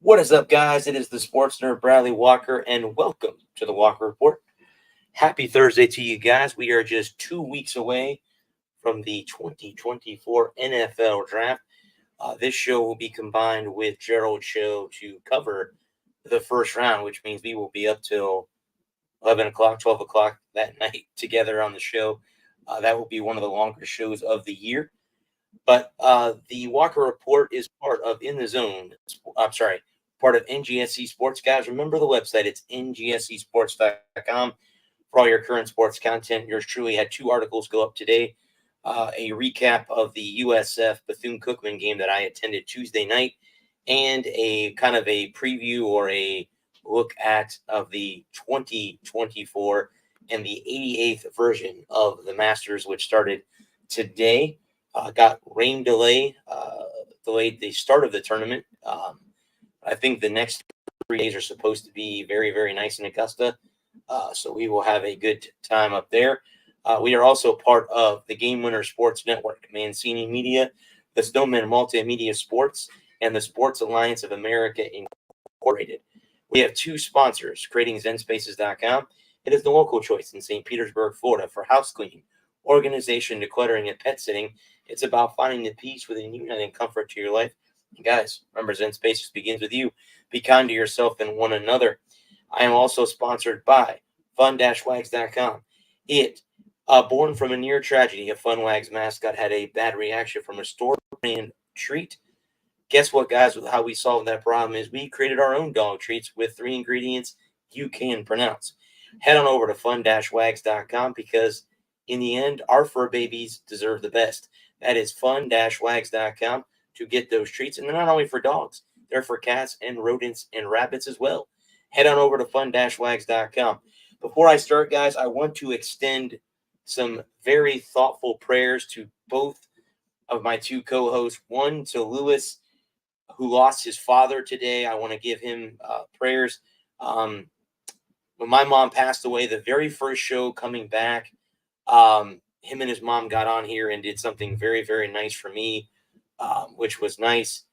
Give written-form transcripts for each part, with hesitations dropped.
What is up, guys? It is the sports nerd Bradley Walker, and welcome to the Walker Report. Happy Thursday to you guys. We are just 2 weeks away from the 2024 NFL Draft. This show will be combined with Gerald's show to cover the first round, which means we will be up till 11 o'clock, 12 o'clock that night together on the show. That will be one of the longer shows of the year. But the Walker Report is part of In the Zone. I'm sorry, part of NGSC Sports, guys. Remember the website. It's ngscsports.com for all your current sports content. Yours truly had 2 articles go up today. A recap of the USF Bethune-Cookman game that I attended Tuesday night, and a kind of a preview or a look at of the 2024 and the 88th version of the Masters, which started today. Got rain delayed the start of the tournament. I think the next 3 days are supposed to be very, very nice in Augusta. So we will have a good time up there. We are also part of the Game Winner Sports Network, Mancini Media, the Snowman Multimedia Sports, and the Sports Alliance of America Incorporated. We have 2 sponsors, creating ZenSpaces.com. It is the local choice in St. Petersburg, Florida for house cleaning, organization, decluttering, and pet sitting. It's about finding the peace within you and comfort to your life. And guys, remember, Zen Spaces begins with you. Be kind to yourself and one another. I am also sponsored by fun-wags.com. Born from a near tragedy, a Fun Wags mascot had a bad reaction from a store brand treat. Guess what, guys? How we solved that problem is we created our own dog treats with 3 ingredients you can pronounce. Head on over to fun-wags.com because in the end, our fur babies deserve the best. That is fun-wags.com to get those treats. And they're not only for dogs, they're for cats and rodents and rabbits as well. Head on over to fun-wags.com. Before I start, guys, I want to extend some very thoughtful prayers to both of my 2 co-hosts. One to Lewis, who lost his father today. I want to give him prayers. When my mom passed away, the very first show coming back, him and his mom got on here and did something very, very nice for me, which was nice.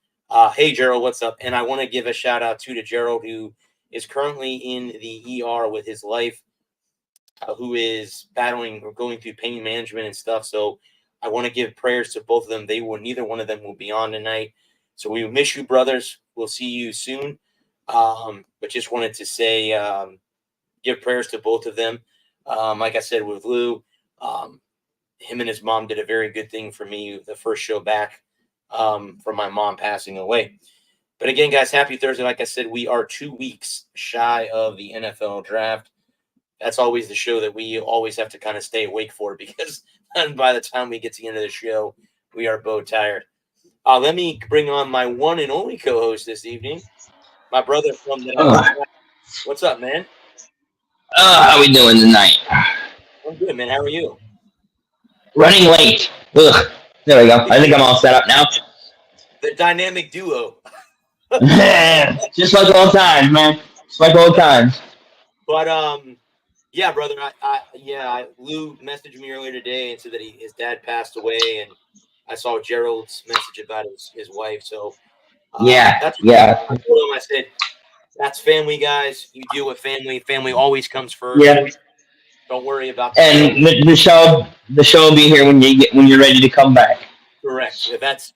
Hey, Gerald, what's up? And I want to give a shout out to Gerald, who is currently in the ER with his wife, who is battling or going through pain management and stuff. So I want to give prayers to both of them. Neither one of them will be on tonight. So we miss you, brothers. We'll see you soon. But just wanted to say, give prayers to both of them. Like I said, with Lou, him and his mom did a very good thing for me the first show back from my mom passing away. But again, guys, happy Thursday. Like I said, we are 2 weeks shy of the NFL draft. That's always the show that we always have to kind of stay awake for, because by the time we get to the end of the show, we are both tired. Let me bring on my one and only co-host this evening, my brother from the What's up, man? How we doing tonight? I'm good, man. How are you? Running late. Ugh. There we go. I think I'm all set up now. The dynamic duo. Just like old times, man. Just like old times. But yeah, brother. Lou messaged me earlier today and said that his dad passed away, and I saw Gerald's message about his wife. So yeah. I told him, I said, that's family, guys. You deal with family. Family always comes first. Yeah. Don't worry about that. And the show will be here when you're ready to come back. Correct. If that's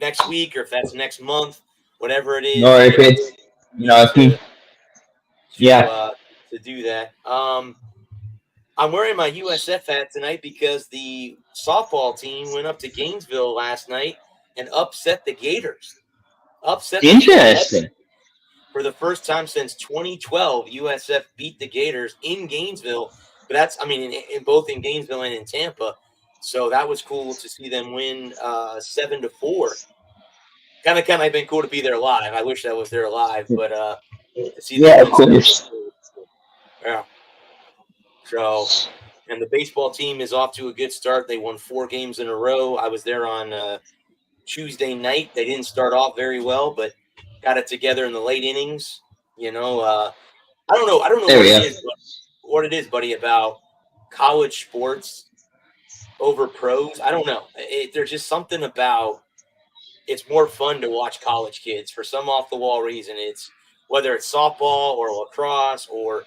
next week or if that's next month, whatever it is. Or if it's to do that. I'm wearing my USF hat tonight because the softball team went up to Gainesville last night and upset the Gators. Interesting. For the first time since 2012, USF beat the Gators in Gainesville. But that's, in both in Gainesville and in Tampa. So that was cool to see them win 7-4. Kind of been cool to be there live. I wish I was there live, but to see them. Of course. Yeah. So, and the baseball team is off to a good start. They won 4 games in a row. I was there on Tuesday night. They didn't start off very well, but got it together in the late innings. I don't know what it is, buddy, about college sports over pros. I don't know. There's just something about it's more fun to watch college kids for some off the wall reason. It's whether it's softball or lacrosse or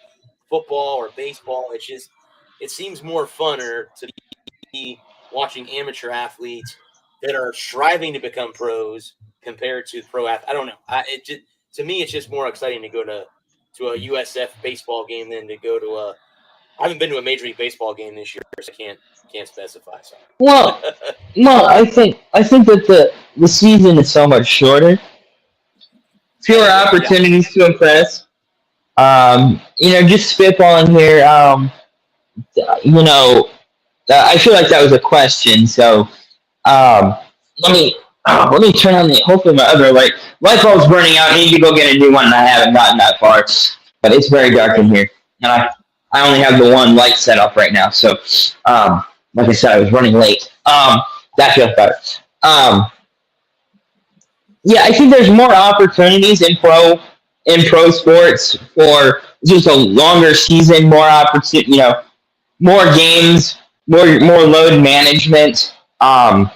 football or baseball. It seems more funner to be watching amateur athletes that are striving to become pros compared to pro athletes. I don't know. To me, it's just more exciting to go to a USF baseball game than to go to a. I haven't been to a Major League Baseball game this year, so I can't specify. So. Well, I think that the season is so much shorter, fewer opportunities to impress. Just spitballing here. I feel like that was a question. So, let me turn on the. Hopefully, my other light bulb's burning out. I need to go get a new one, and I haven't gotten that far. But it's very dark in here, and I only have the one light set up right now. So, like I said, I was running late. That feels better. Yeah, I think there's more opportunities in pro sports for just a longer season, more opportunity, more games, more load management. When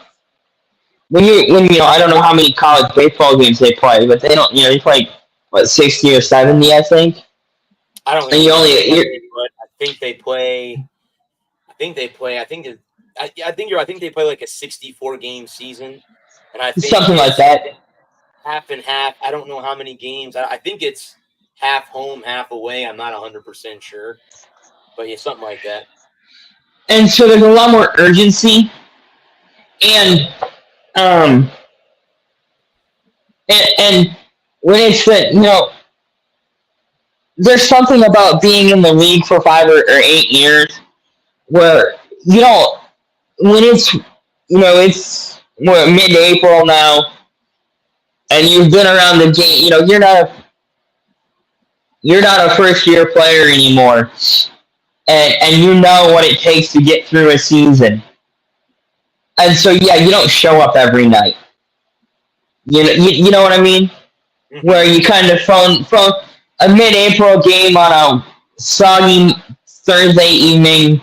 I don't know how many college baseball games they play, but they don't, they play what 60 or 70, I think. I don't. And but I think they play. I think they play like a 64 game season, and I think something like that. Half and half. I don't know how many games. I think it's half home, half away. I'm not 100% sure, but yeah, something like that. And so there's a lot more urgency, and when it's there's something about being in the league for 5 or 8 years where when it's it's mid-April now, and you've been around the game, you're not a first-year player anymore, and you know what it takes to get through a season. And so, yeah, you don't show up every night. You know what I mean? Mm-hmm. Where you kind of phone a mid-April game on a soggy Thursday evening,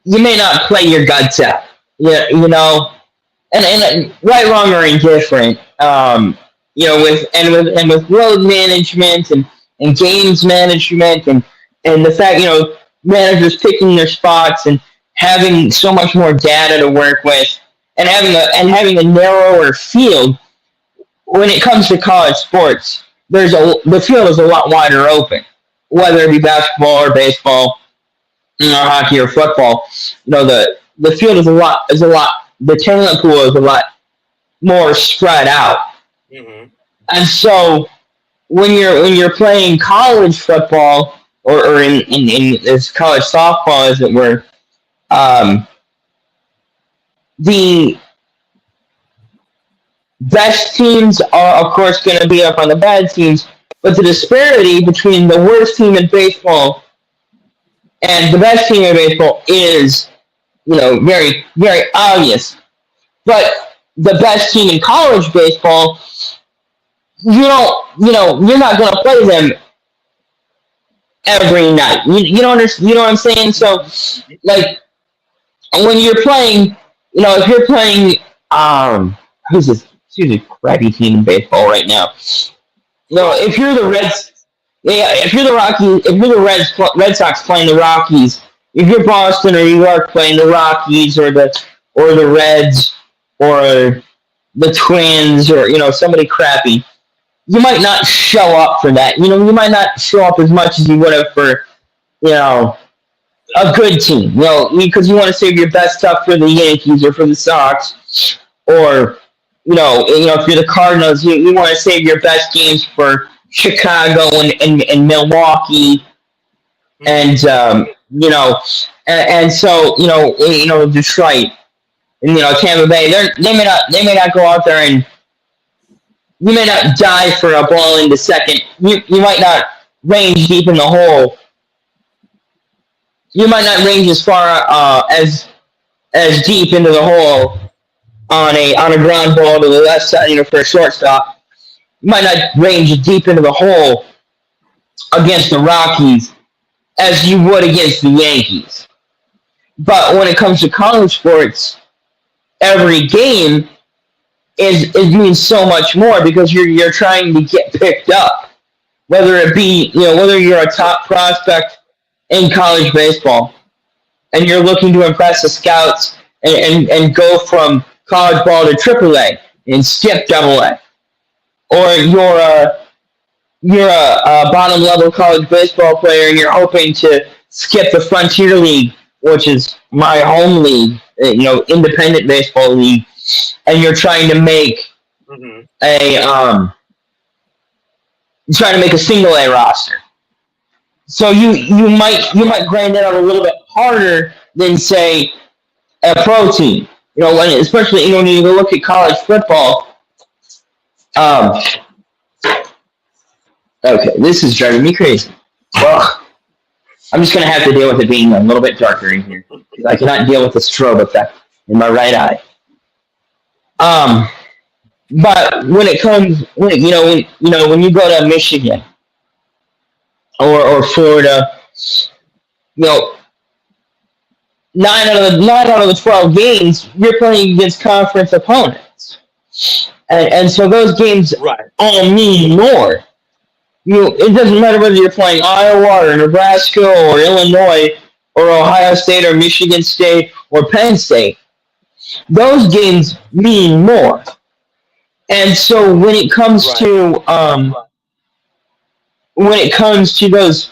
you may not play your guts out. And right, wrong, or indifferent. With load management and games management and the fact managers picking their spots and having so much more data to work with and having a narrower field when it comes to college sports. The field is a lot wider open, whether it be basketball or baseball, hockey or football. The field is a lot. The talent pool is a lot more spread out. Mm-hmm. And so when you're playing college football or in this college softball, as it were, the best teams are, of course, going to be up on the bad teams, but the disparity between the worst team in baseball and the best team in baseball is, very, very obvious. But the best team in college baseball, you're not going to play them every night. You know what I'm saying? So, like, when you're playing, if you're playing, who's this? Excuse me, crappy team in baseball right now. If you're the Reds, if you're the Red Sox playing the Rockies, if you're Boston or New York playing the Rockies or the Reds or the Twins or somebody crappy, you might not show up for that. You might not show up as much as you would have for a good team. Because you want to save your best stuff for the Yankees or for the Sox, or if you're the Cardinals, you want to save your best games for Chicago and Milwaukee, and so Detroit and Tampa Bay. They may not go out there, and you may not dive for a ball into second. You might not range deep in the hole. You might not range as far as deep into the hole on a ground ball to the left side, for a shortstop. You might not range deep into the hole against the Rockies as you would against the Yankees. But when it comes to college sports, every game is means so much more because you're trying to get picked up, whether it be whether you're a top prospect in college baseball and you're looking to impress the scouts and go from college ball to AAA and skip AA, or you're a bottom level college baseball player and you're hoping to skip the Frontier League, which is my home league, independent baseball league, and you're trying to make a single A roster. So you might grind it out a little bit harder than say a pro team. Especially when you look at college football. Okay, this is driving me crazy. Well, I'm just gonna have to deal with it being a little bit darker in here because I cannot deal with the strobe effect in my right eye. But when it comes, when you go to Michigan or Florida, 9 out of the 12 games you're playing against conference opponents, and so those games all mean more. It doesn't matter whether you're playing Iowa or Nebraska or Illinois or Ohio State or Michigan State or Penn State. Those games mean more. And so when it comes to those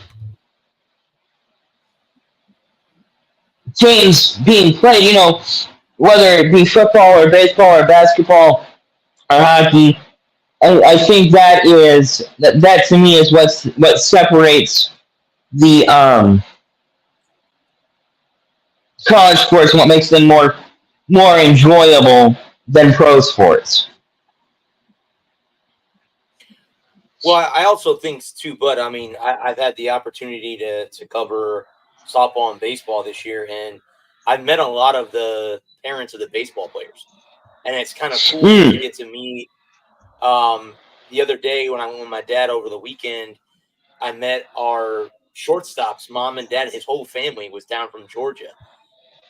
games being played, whether it be football or baseball or basketball or hockey, I think that to me is what separates the college sports and what makes them more enjoyable than pro sports. Well, I also think too, Bud. I mean, I've had the opportunity to cover softball and baseball this year, and I've met a lot of the parents of the baseball players, and it's kind of cool to get to meet. The other day when I went with my dad over the weekend, I met our shortstop's mom and dad. His whole family was down from Georgia,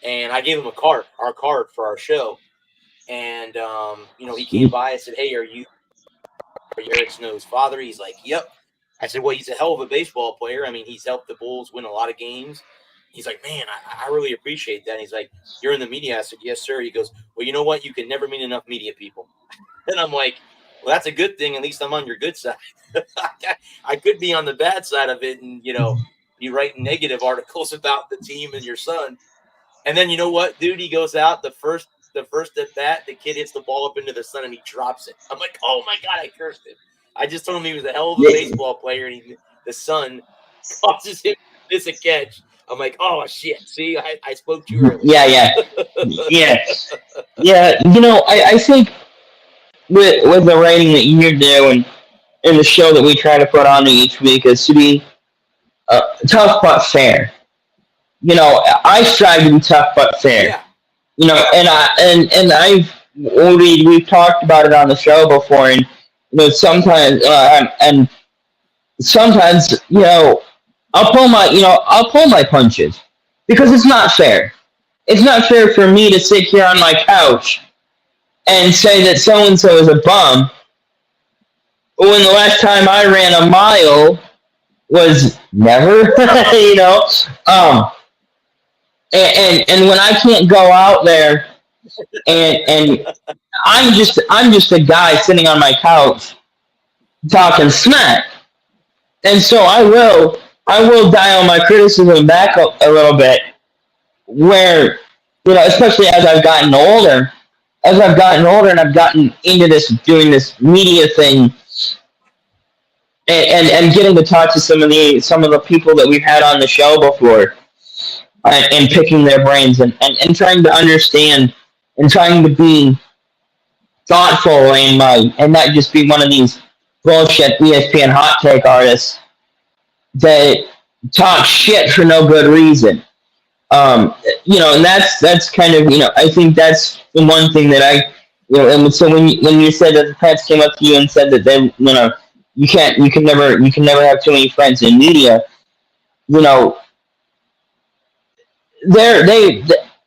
and I gave him our card for our show, and he came by and said, "Hey, are you Eric Snow's father?" He's like, "Yep." I said, "Well, he's a hell of a baseball player. I mean, he's helped the Bulls win a lot of games." He's like, "Man, I really appreciate that." And he's like, "You're in the media?" I said, "Yes, sir." He goes, "Well, you know what? You can never meet enough media people." And I'm like, "Well, that's a good thing. At least I'm on your good side." I could be on the bad side of it and, be writing negative articles about the team and your son. And then you know what, dude? He goes out the first at bat, the kid hits the ball up into the sun and he drops it. I'm like, oh my God, I cursed him. I just told him he was a hell of a baseball player and the sun causes him to miss a catch. I'm like, oh shit. See, I spoke to you earlier. Yeah. I think with the writing that you're doing and the show that we try to put on each week is to be tough but fair. I strive to be tough but fair. Yeah. We've talked about it on the show before, and sometimes I'll pull my punches because it's not fair. It's not fair for me to sit here on my couch and say that so and so is a bum when the last time I ran a mile was never, and when I can't go out there and I'm just a guy sitting on my couch talking smack. And so I will dial my criticism back a little bit where, especially as I've gotten older and I've gotten into doing this media thing and getting to talk to some of the people that we've had on the show before and picking their brains and trying to understand and trying to be thoughtful and not just be one of these bullshit ESPN hot take artists that talk shit for no good reason. And that's kind of, I think that's the one thing that and so when you said that the Pats came up to you and said that they, you can never have too many friends in media,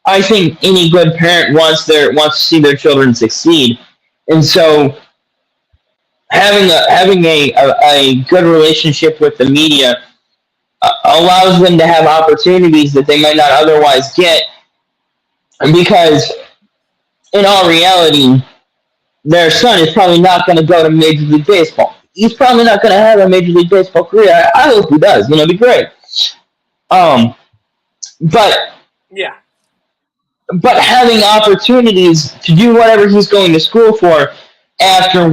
I think any good parent wants to see their children succeed, And so having a good relationship with the media allows them to have opportunities that they might not otherwise get, because in all reality, their son is probably not going to go to Major League Baseball. He's probably not going to have a Major League Baseball career. I hope he does. It'd be great. Um, but Yeah. but having opportunities to do whatever he's going to school for after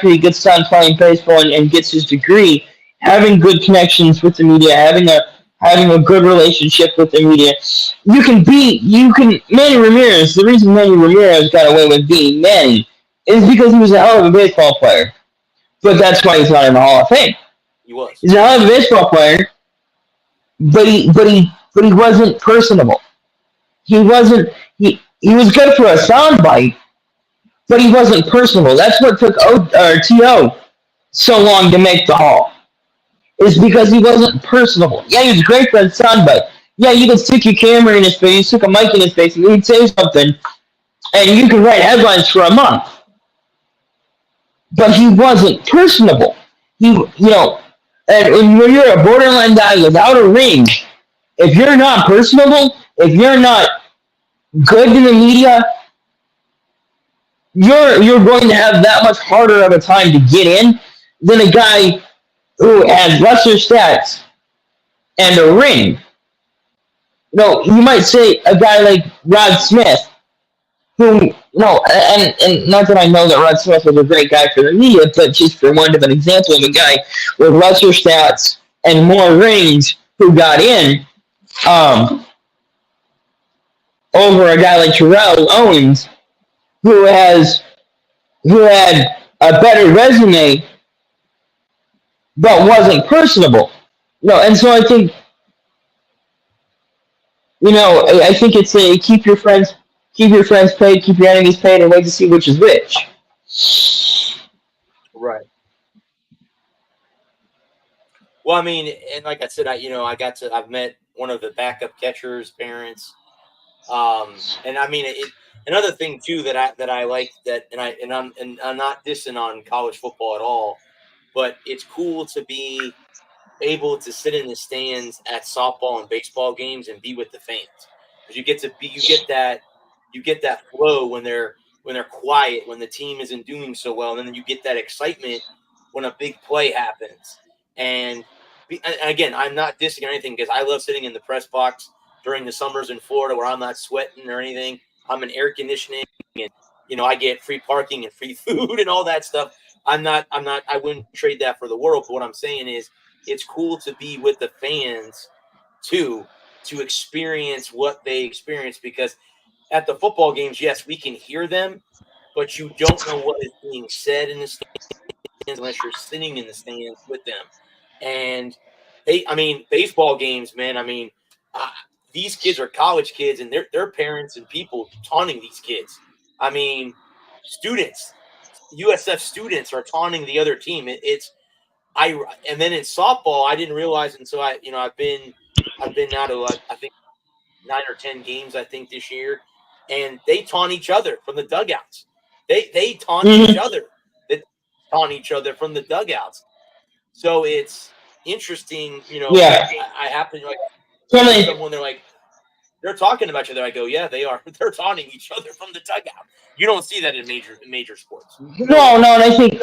he gets done playing baseball and gets his degree, having good connections with the media, having a good relationship with the media, Manny Ramirez. The reason Manny Ramirez got away with being Manny is because he was a hell of a baseball player. But that's why he's not in the Hall of Fame. He was. He's a hell of a baseball player, but he wasn't personable. He wasn't. He was good for a soundbite, but he wasn't personable. That's what took T.O. so long to make the Hall. Is because he wasn't personable. Yeah, he was great for a soundbite. Yeah, you could stick your camera in his face, you stick a mic in his face, and he'd say something, and you could write headlines for a month. But he wasn't personable. And when you're a borderline guy without a ring, if you're not personable, if you're not good to the media, you're going to have that much harder of a time to get in than a guy who has lesser stats and a ring. You might say a guy like Rod Smith, who, and not that I know that Rod Smith was a great guy for the media, but just for one of an example of a guy with lesser stats and more rings who got in, over a guy like Terrell Owens, who had a better resume, but wasn't personable. And so I think, I think it's a keep your friends paid, keep your enemies paid, and wait to see which is which. Right. Well, I mean, and like I said, I've met one of the backup catcher's parents, and I mean, another thing too that I like and I'm not dissing on college football at all, but it's cool to be able to sit in the stands at softball and baseball games and be with the fans, because you get that flow when they're quiet, when the team isn't doing so well, and then you get that excitement when a big play happens. And again, I'm not dissing anything, because I love sitting in the press box during the summers in Florida where I'm not sweating or anything. I'm in air conditioning, and I get free parking and free food and all that stuff. I wouldn't trade that for the world. But what I'm saying is, it's cool to be with the fans too, to experience what they experience, because at the football games, yes, we can hear them, but you don't know what is being said in the stands unless you're sitting in the stands with them. And baseball games, man, these kids are college kids, and their parents and people taunting these kids. Students, USF students are taunting the other team. And then in softball, I didn't realize until I've been now to I think 9 or 10 games, I think, this year, and they taunt each other from the dugouts. They taunt each other. They taunt each other from the dugouts. So it's interesting, Yeah. I happen to Someone, they're talking about each other. I go, yeah, they are. They're taunting each other from the dugout. You don't see that in major sports. No, and I think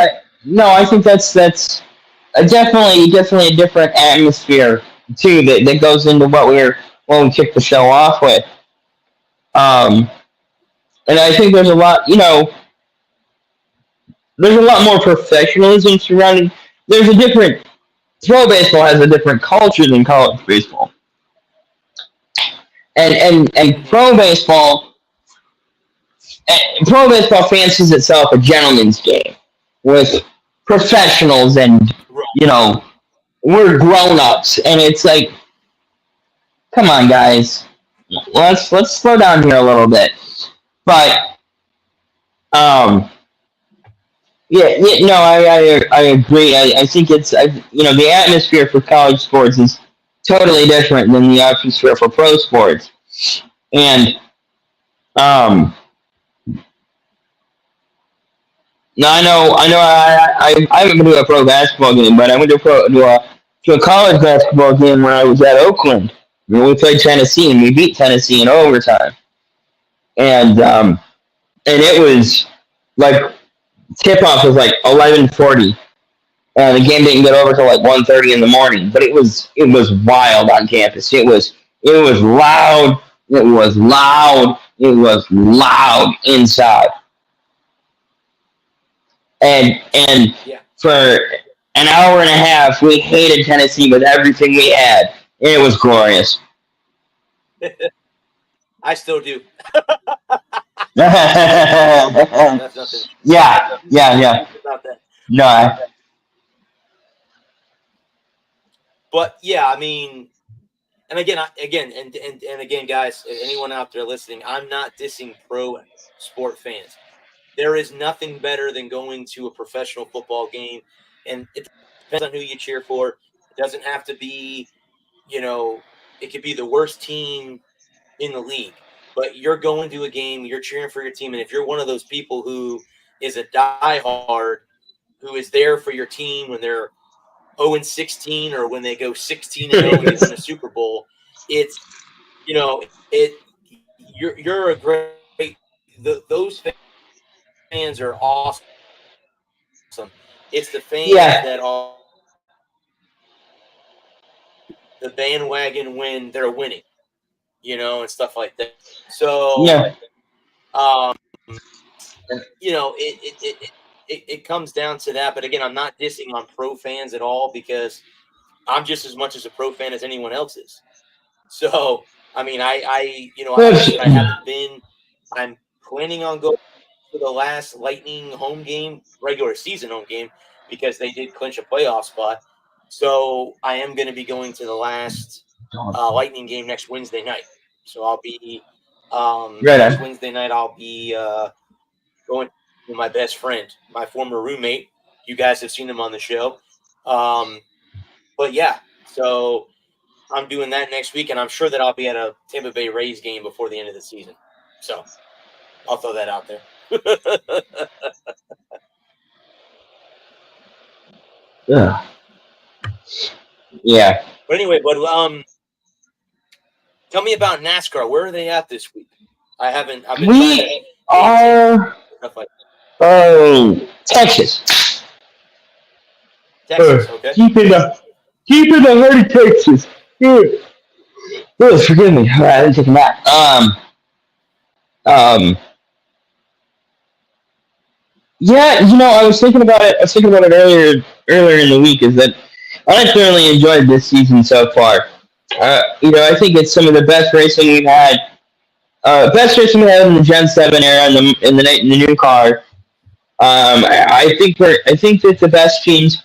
that's definitely a different atmosphere too that goes into when we kick the show off with. And I think there's a lot more professionalism surrounding. Pro baseball has a different culture than college baseball, and pro baseball fancies itself a gentleman's game with professionals, and we're grown-ups, and it's like, come on, guys, let's slow down here a little bit. But I agree. I think it's the atmosphere for college sports is totally different than the atmosphere for pro sports, and No, I know. I haven't been to a pro basketball game, but I went to a college basketball game when I was at Oakland. We played Tennessee, and we beat Tennessee in overtime. And it was like tip off was like 11:40, and the game didn't get over till like 1:30 in the morning. But it was wild on campus. It was loud. It was loud. It was loud inside. And Yeah. for an hour and a half, we hated Tennessee with everything we had. And it was glorious. I still do. yeah, That's nothing. yeah, yeah. About that. No, But yeah, I mean, and again, guys, anyone out there listening, I'm not dissing pro sport fans. There is nothing better than going to a professional football game, and it depends on who you cheer for. It doesn't have to be, it could be the worst team in the league, but you're going to a game, you're cheering for your team, and if you're one of those people who is a diehard, who is there for your team when they're 0-16 or when they go 16-0 and they win a Super Bowl, it's you're a great. Those fans are awesome. It's the fans that are the bandwagon when they're winning, and stuff like that. So it comes down to that. But again, I'm not dissing on pro fans at all because I'm just as much as a pro fan as anyone else is. So I mean, I haven't been. I'm planning on going to the last Lightning home game, regular season home game, because they did clinch a playoff spot. So I am going to be going to the last Lightning game next Wednesday night. So I'll be next Wednesday night. I'll be going with my best friend, my former roommate. You guys have seen him on the show. But yeah, so I'm doing that next week, and I'm sure that I'll be at a Tampa Bay Rays game before the end of the season. So I'll throw that out there. Yeah. But anyway, tell me about NASCAR. Where are they at this week? I've been we are Texas. Texas, okay. Keeping the heart of Texas. Oh, forgive me. I didn't take a nap. Yeah, I was thinking about it. Earlier in the week. Is that I thoroughly enjoyed this season so far. I think it's some of the best racing we've had. Best racing we had in the Gen 7 era in the new car. I think that the best teams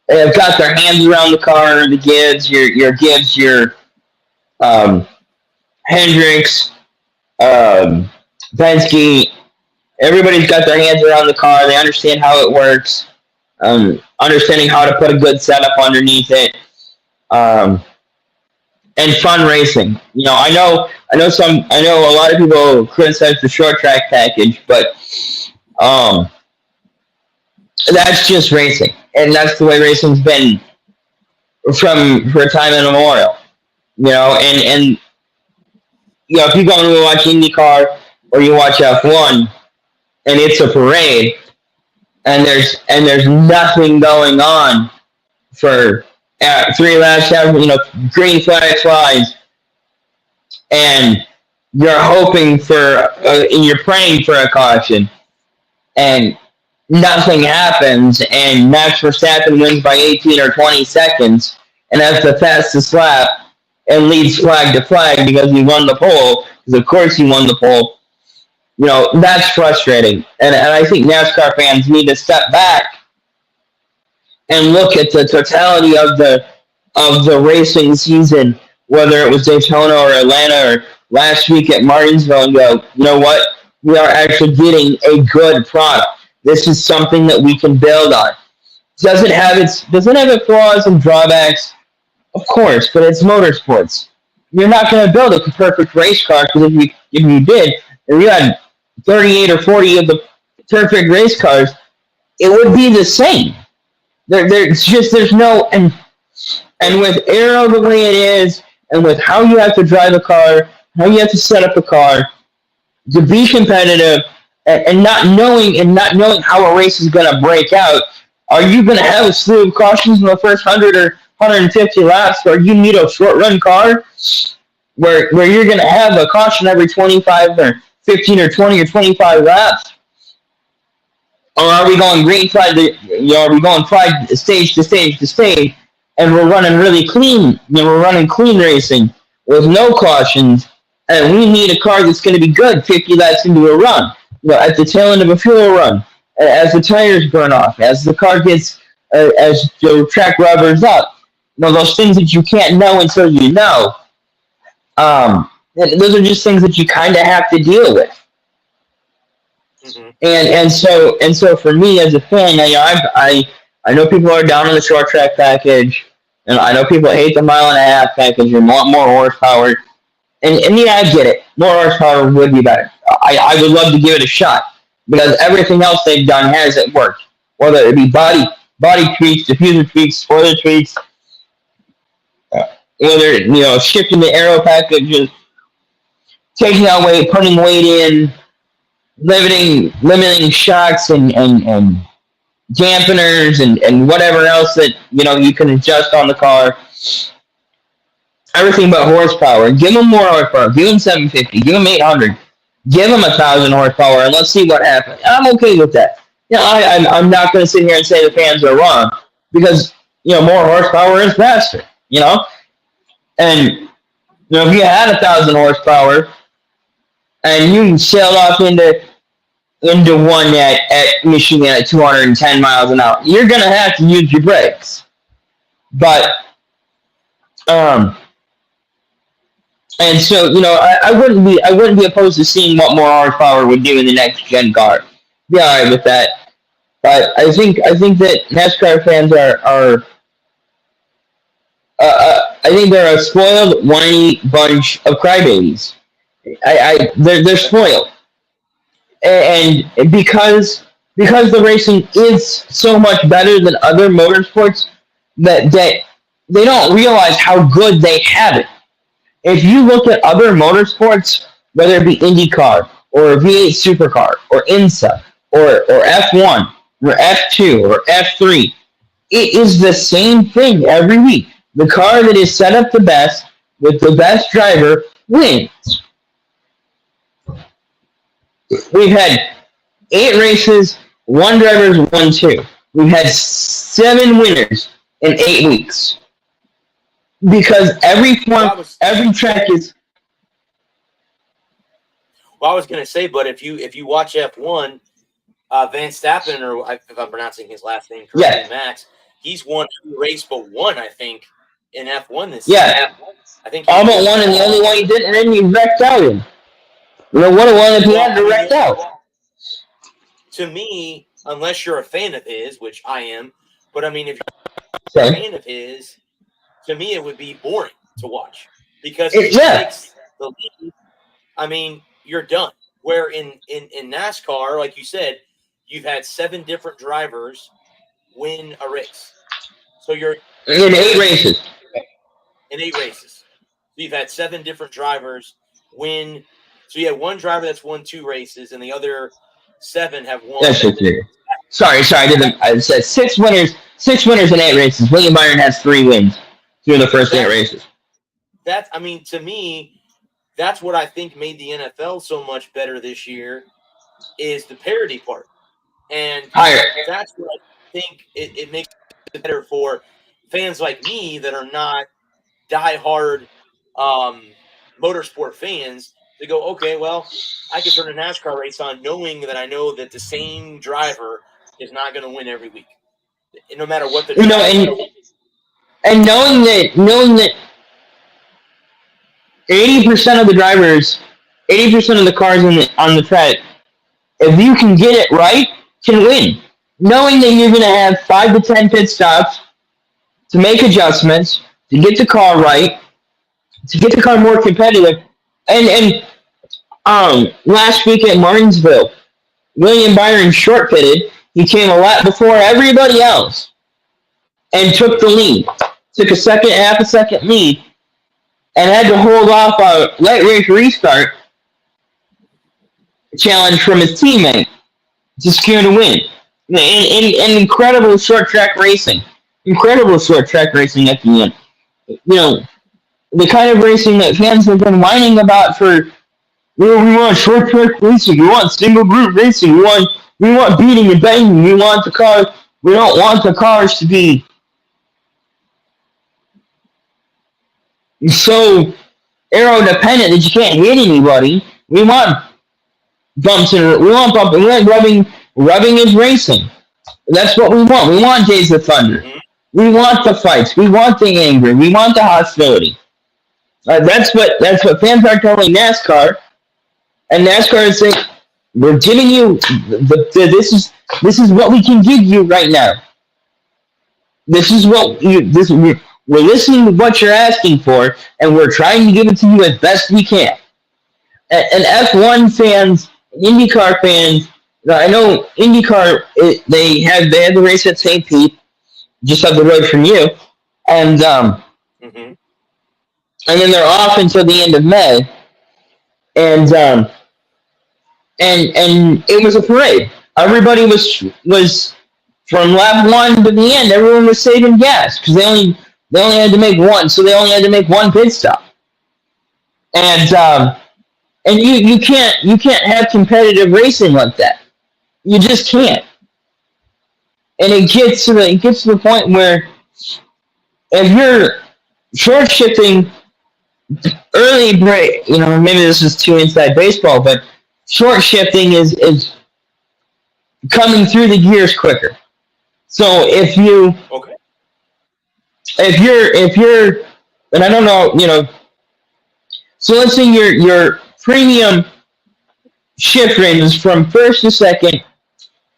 have got their hands around the car. The Gibbs, your Gibbs, your Hendricks, Penske. Everybody's got their hands around the car. They understand how it works. Understanding how to put a good setup underneath it. And fun racing. I know a lot of people criticize the short track package, but that's just racing, and that's the way racing's been for time immemorial. And if you go and watch IndyCar or you watch F1, and it's a parade, and there's nothing going on for 3 laps, green flag flies, and you're hoping and you're praying for a caution, and nothing happens, and Max Verstappen wins by 18 or 20 seconds, and has the fastest lap, and leads flag to flag because he won the pole, because of course he won the pole. That's frustrating, and I think NASCAR fans need to step back and look at the totality of the racing season, whether it was Daytona or Atlanta or last week at Martinsville, and go, you know what? We are actually getting a good product. This is something that we can build on. Does it have its flaws and drawbacks? Of course, but it's motorsports. You're not going to build a perfect race car, because if you did, and you had 38 or 40 of the perfect race cars, it would be the same. There's no and with aero the way it is, and with how you have to drive a car, how you have to set up a car to be competitive, and not knowing how a race is going to break out. Are you going to have a slew of cautions in the first 100 or 150 laps, or you need a short run car where you're going to have a caution every 25 or 15 or 20 or 25 laps? Or are we going green flag are we going flag stage to stage to stage, and we're running really clean? We're running clean racing with no cautions, and we need a car that's going to be good 50 laps into a run, at the tail end of a fuel run, as the tires burn off, as the car gets, as the track rubbers up. Those things that you can't know until you know. Those are just things that you kind of have to deal with. Mm-hmm. And so for me as a fan, I know people are down on the short track package, and I know people hate the mile and a half package and want more horsepower. And yeah, I get it. More horsepower would be better. I would love to give it a shot, because everything else they've done hasn't worked. Whether it be body tweaks, diffuser tweaks, spoiler tweaks, whether shifting the aero packages, taking out weight, putting weight in, limiting shocks and dampeners and whatever else that you can adjust on the car. Everything but horsepower. Give them more horsepower. Give them 750. Give them 800. Give them 1,000 horsepower, and let's see what happens. I'm okay with that. I'm not going to sit here and say the fans are wrong, because more horsepower is faster. And if you had 1,000 horsepower and you sailed off into one at Michigan at 210 miles an hour, you're gonna have to use your brakes. But and so I wouldn't be opposed to seeing what more horsepower would do in the next gen car. Be all right with that. But I think that NASCAR fans are I think they're a spoiled, whiny bunch of crybabies. They're spoiled, and because the racing is so much better than other motorsports, that they don't realize how good they have it. If you look at other motorsports, whether it be IndyCar or V8 Supercar or IMSA or F1 or F2 or F3, it is the same thing every week. The car that is set up the best with the best driver wins. We've had 8 races, 1 driver's won 2. We've had 7 winners in 8 weeks. Because every track is. Well, I was going to say, but if you watch F1, Van Stappen, or if I'm pronouncing his last name correctly, Max, he's won 2 races but 1, I think, in F1 this season. Yeah, I think all but 1, and the only one he didn't win, he wrecked out in. What a one if he had to wreck out. To me, unless you're a fan of his, which I am, but I mean, if you're a fan of his, to me it would be boring to watch, because if he takes the lead, I mean, you're done. Where in NASCAR, like you said, you've had 7 different drivers win a race. So you're in 8 races. In 8 races. So you've had 7 different drivers win. So you have 1 driver that's won 2 races, and the other 7 have won. That's just weird. Sorry, I said 6 winners in 8 races. William Byron has 3 wins through the first 8 races. To me, that's what I think made the NFL so much better this year, is the parity part. And that's what I think it makes it better for fans like me that are not diehard motorsport fans, to go, okay, well, I can turn a NASCAR race on knowing that I know that the same driver is not going to win every week, no matter what the and knowing that 80% of the drivers, 80% of the cars on the track, if you can get it right, can win. Knowing that you're going to have 5 to 10 pit stops to make adjustments, to get the car right, to get the car more competitive. And last week at Martinsville, William Byron short pitted. He came a lap before everybody else and took the lead. Took half a second lead, and had to hold off a light race restart challenge from his teammate to secure the win. And incredible short track racing. Incredible short track racing at the end. You know, the kind of racing that fans have been whining about for, we want short track racing, we want single group racing, we want beating and banging, we don't want the cars to be so aero dependent that you can't hit anybody. We want bumps and we want rubbing is racing. That's what we want. We want Days of Thunder. We want the fights. We want the anger. We want the hostility. That's what fans are telling NASCAR, and NASCAR is saying, we're giving you this is what we can give you right now. This is what we're listening to what you're asking for, and we're trying to give it to you as best we can. And F1 fans, IndyCar fans, I know IndyCar, they had the race at St. Pete, just up the road from you, and and then they're off until the end of May, and it was a parade. Everybody was from lap 1 to the end. Everyone was saving gas because they only had to make one, so they only had to make one pit stop, and you can't have competitive racing like that. You just can't. And it gets to the point where if you're short shifting early break, maybe this is too inside baseball, but short shifting is coming through the gears quicker. So if you're, and I don't know, so let's say your premium shift ranges from first to second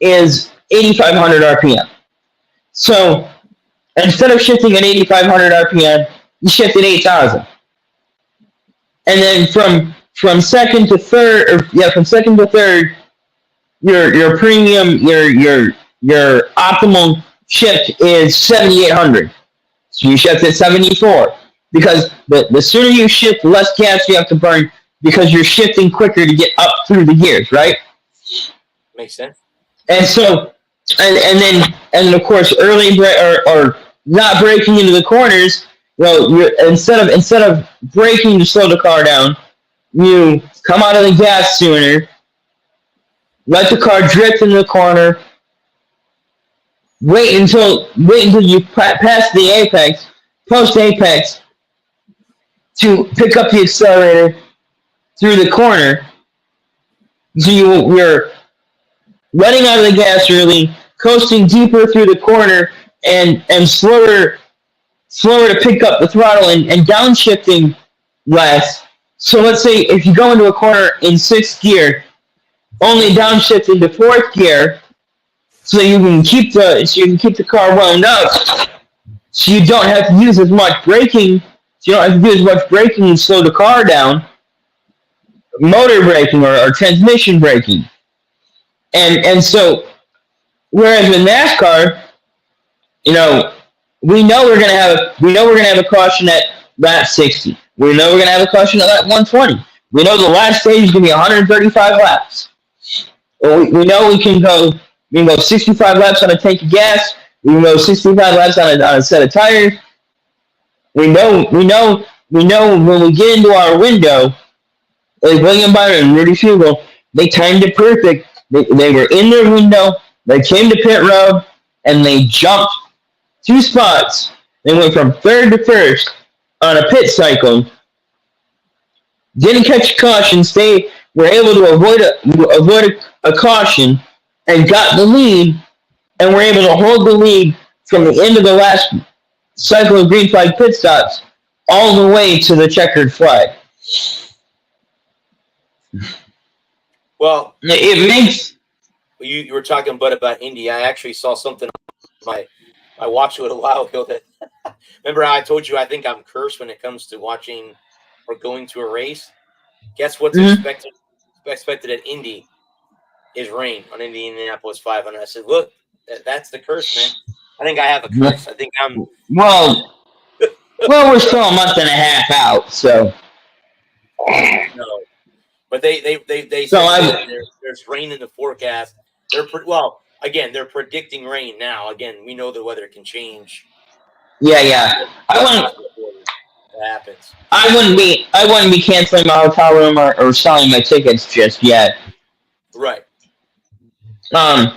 is 8,500 RPM. So instead of shifting at 8,500 RPM, you shift at 8,000. And then from second to third, your premium, your optimal shift is 7,800. So you shift at 74 because the sooner you shift, the less gas you have to burn because you're shifting quicker to get up through the gears, right? Makes sense. And so, and then of course, early or not braking into the corners. Instead of braking to slow the car down, you come out of the gas sooner, let the car drift into the corner, wait until you pass the apex, post apex, to pick up the accelerator through the corner. So you're letting out of the gas early, coasting deeper through the corner, and slower to pick up the throttle and downshifting less. So let's say if you go into a corner in 6th gear, only downshift into 4th gear, so you can keep the car wound up, so you don't have to use as much braking. So you don't have to do as much braking and slow the car down. Motor braking or transmission braking, and so whereas with NASCAR, we know we're gonna have a caution at lap 60. We know we're gonna have a caution at lap 120. We know the last stage is gonna be 135 laps. We know we can go 65 laps on a tank of gas. We can go 65 laps on a set of tires. We know when we get into our window, like William Byron and Rudy Fugle, they timed it perfect. They were in their window. They came to pit road and they jumped 2 spots. They went from 3rd to 1st on a pit cycle. Didn't catch a caution. They were able to avoid a caution and got the lead, and were able to hold the lead from the end of the last cycle of green flag pit stops all the way to the checkered flag. Well, it makes you were talking about Indy. I actually saw something on my watch a little while ago that remember how I told you I think I'm cursed when it comes to watching or going to a race. Guess what's expected at Indy is rain on Indianapolis 500. I said, look, that's the curse, man. I think I have a curse. I think I'm. Well, we're still a month and a half out, so. No, but they So said there's rain in the forecast. They're predicting rain now. Again, we know the weather can change. Yeah. That happens. I wouldn't be canceling my hotel room or selling my tickets just yet. Right. But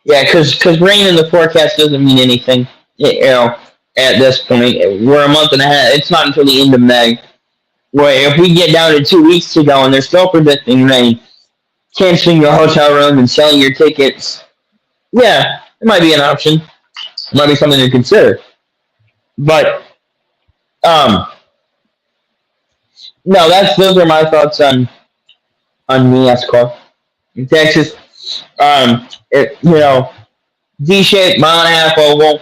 yeah, because rain in the forecast doesn't mean anything. At this point, we're a month and a half. It's not until the end of May. Where if we get down to 2 weeks to go and they're still predicting rain, canceling your hotel room and selling your tickets, yeah, it might be an option. It might be something to consider. But no, those are my thoughts on NASCAR. In Texas, D-shaped, mile and a half oval.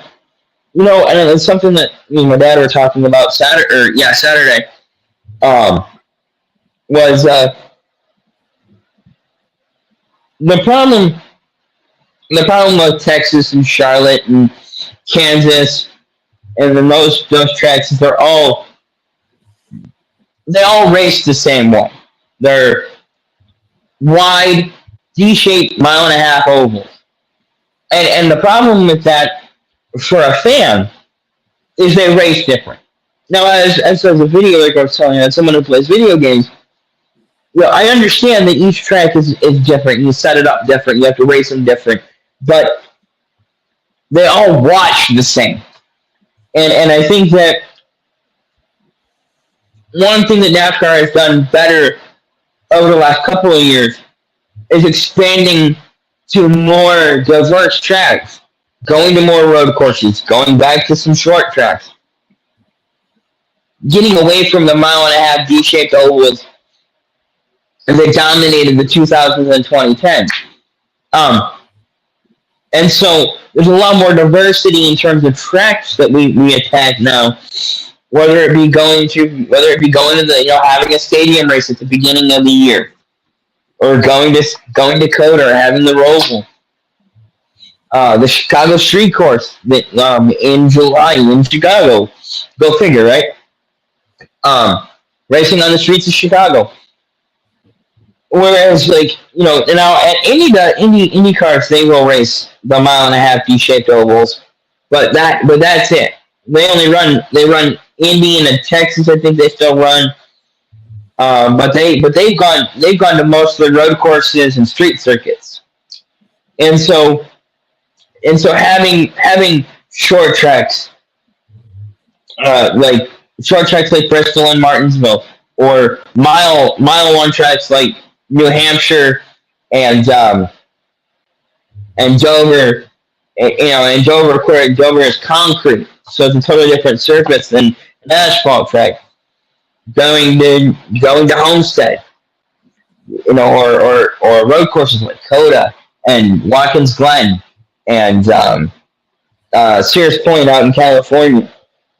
And it's something that me and my dad were talking about Saturday. Was the problem with Texas and Charlotte and Kansas and then those tracks is they all race the same way. They're wide, D-shaped, mile and a half ovals. And the problem with that for a fan is they race different. Now, as a video, like I was telling you, as someone who plays video games, I understand that each track is different. You set it up different. You have to race them different. But they all watch the same. And I think that one thing that NASCAR has done better over the last couple of years is expanding to more diverse tracks, going to more road courses, going back to some short tracks, getting away from the mile and a half D-shaped ovals that dominated the 2000s and 2010s. And so there's a lot more diversity in terms of tracks that we attack now. Whether it be going to the having a stadium race at the beginning of the year, or going to COTA or having the Roval, the Chicago Street Course that in July in Chicago, go figure, right? Racing on the streets of Chicago. Whereas, now at Indy cars, they will race the mile and a half D-shaped ovals, but that's it. They run Indy and Texas. I think they still run, but they've gone to most of the road courses and street circuits, and so having short tracks, like Bristol and Martinsville, or mile one tracks like New Hampshire and Dover, and Dover, where Dover is concrete, so it's a totally different surface than an asphalt track. Going to Homestead, or road courses like COTA and Watkins Glen and Sears Point out in California,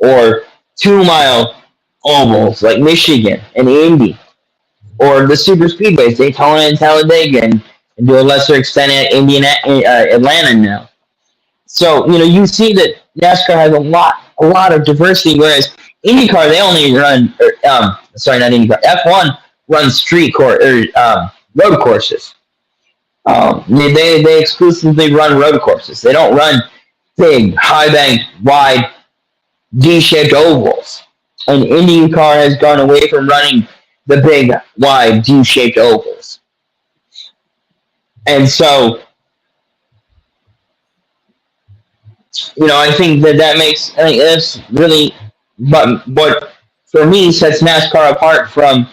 or 2 mile ovals like Michigan and Indy, or the super speedways, Daytona and Talladega, and to a lesser extent Atlanta now. So you see that NASCAR has a lot of diversity, whereas IndyCar, they only run not IndyCar, F1 runs street court or road courses. They exclusively run road courses. They don't run big, high bank, wide, D-shaped ovals. And IndyCar has gone away from running the big, wide, D-shaped ovals. And so, I think that's really what for me sets NASCAR apart from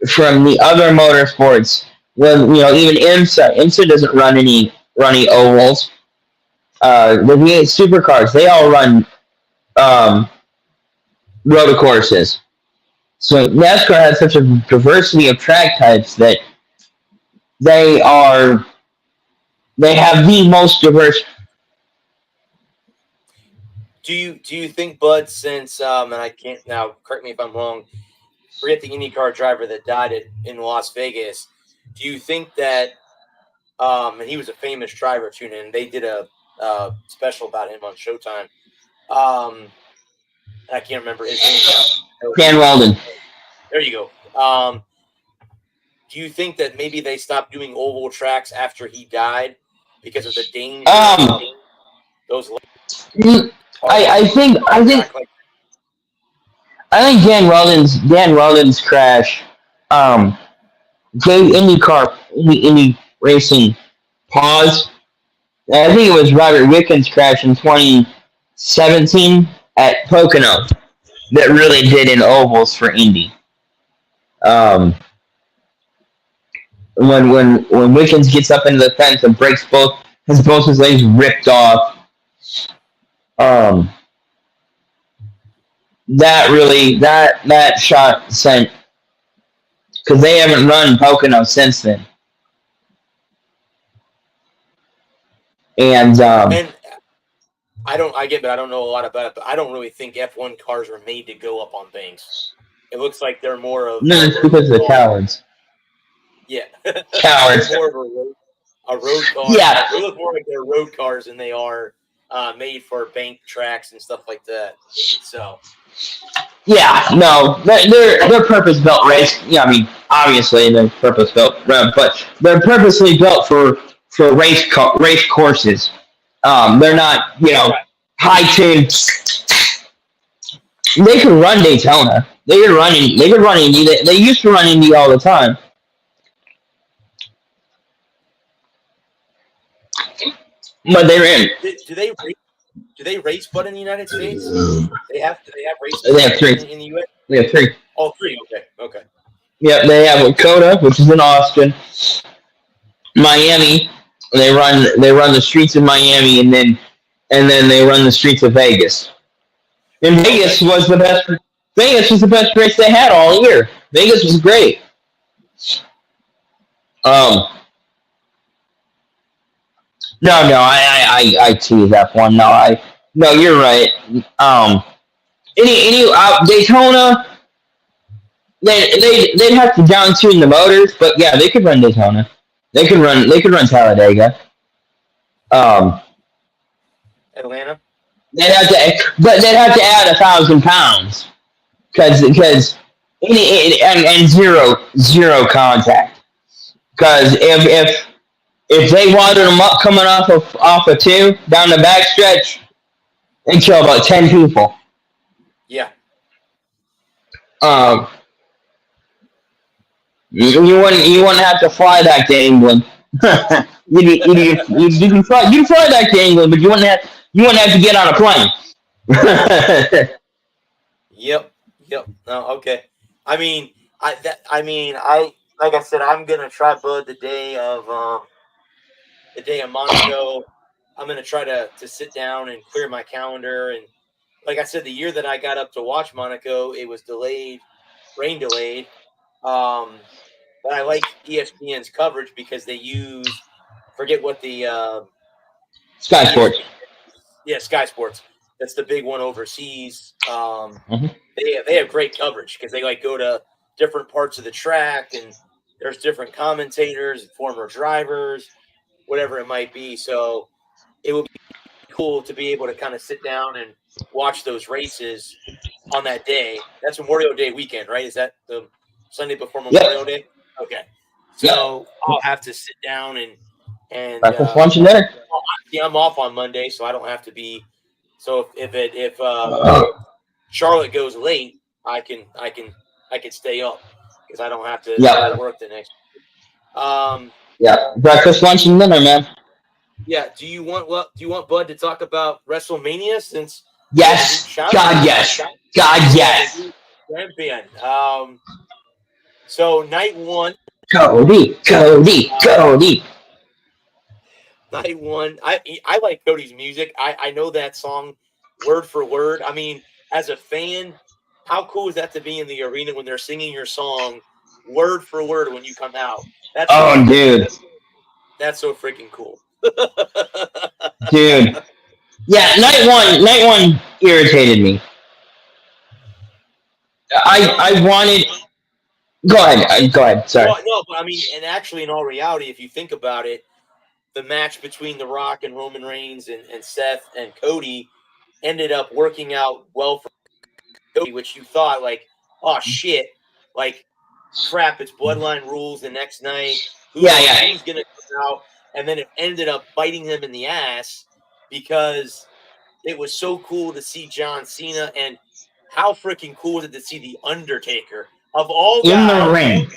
the other motorsports. When even IMSA doesn't run any ovals. The V8 supercars, they all run road courses. So NASCAR has such a diversity of track types that they have the most diverse. Do you think, Bud, since and I can't now, correct me if I'm wrong, forget the IndyCar driver that died in Las Vegas, Do you think that? And he was a famous driver too, and they did a special about him on Showtime. I can't remember his name now. Dan Weldon. There you go. Do you think that maybe they stopped doing oval tracks after he died because of the danger? Those. I think Dan Weldon's crash gave Indy racing pause. I think it was Robert Wickens' crash in 2017 at Pocono that really did in ovals for Indy. When Wickens gets up into the fence and has both his legs ripped off. That shot sent, because they haven't run Pocono since then. And I don't know a lot about it, but I don't really think F1 cars were made to go up on banks. It looks like they're more of it's because of the cowards. Yeah, cowards. More of a road car. Yeah, they look more like they're road cars than they are made for bank tracks and stuff like that. So. Yeah, no, they're purpose built race. Yeah, I mean, obviously they're purpose built, but they're purposely built for race courses. They're not, high tuned. They could run Daytona. They could run Indy. They used to run Indy all the time. But they're in. Do they race but in the United States? They have races. They have 3 in the US. They have 3. Oh, 3. Okay. Yeah, they have Coda, which is in Austin, Miami. They run the streets of Miami, and then they run the streets of Vegas. And Vegas was the best. Vegas was the best race they had all year. Vegas was great. No, I tease F1. No, you're right. Daytona, they'd have to down tune the motors, but yeah, they could run Daytona. They could run Talladega. Atlanta. They'd have to add 1,000 pounds because and zero contact. Because if they wanted them up coming off of 2 down the backstretch, they'd kill about 10 people. Yeah. You wouldn't have to fly back to England. you can fly back to England, but you wouldn't have to get on a plane. Yep. No, okay. I mean, like I said, I'm gonna try Bud the day of Monaco. I'm gonna try to sit down and clear my calendar. And like I said, the year that I got up to watch Monaco, it was rain delayed. But I like ESPN's coverage because they use, forget what the Sky Sports. Yeah, Sky Sports. That's the big one overseas. Mm-hmm. They have great coverage because they go to different parts of the track, and there's different commentators, former drivers, whatever it might be. So it would be cool to be able to kind of sit down and watch those races on that day. That's Memorial Day weekend, right? Is that the Sunday before Memorial Day? Okay. So I'll have to sit down and breakfast, lunch, and dinner. Yeah, I'm off on Monday, so I don't have to be. So if Charlotte goes late, I can stay up because I don't have to work the next. Breakfast, lunch, and dinner, man. Yeah. Do you want Bud to talk about WrestleMania since? Yes. God, yes. Champion. So night 1. Cody. Night 1. I like Cody's music. I know that song word for word. I mean, as a fan, how cool is that to be in the arena when they're singing your song word for word when you come out? Dude. That's so freaking cool. Dude. Yeah, night one irritated me. I Go ahead. Go ahead. Sorry. Well, no, but I mean, and actually, in all reality, if you think about it, the match between The Rock and Roman Reigns and Seth and Cody ended up working out well for Cody, which you thought like, oh shit, like crap, it's Bloodline rules the next night. Who's gonna come out? And then it ended up biting them in the ass because it was so cool to see John Cena, and how freaking cool was it to see The Undertaker of all in guys, the ring.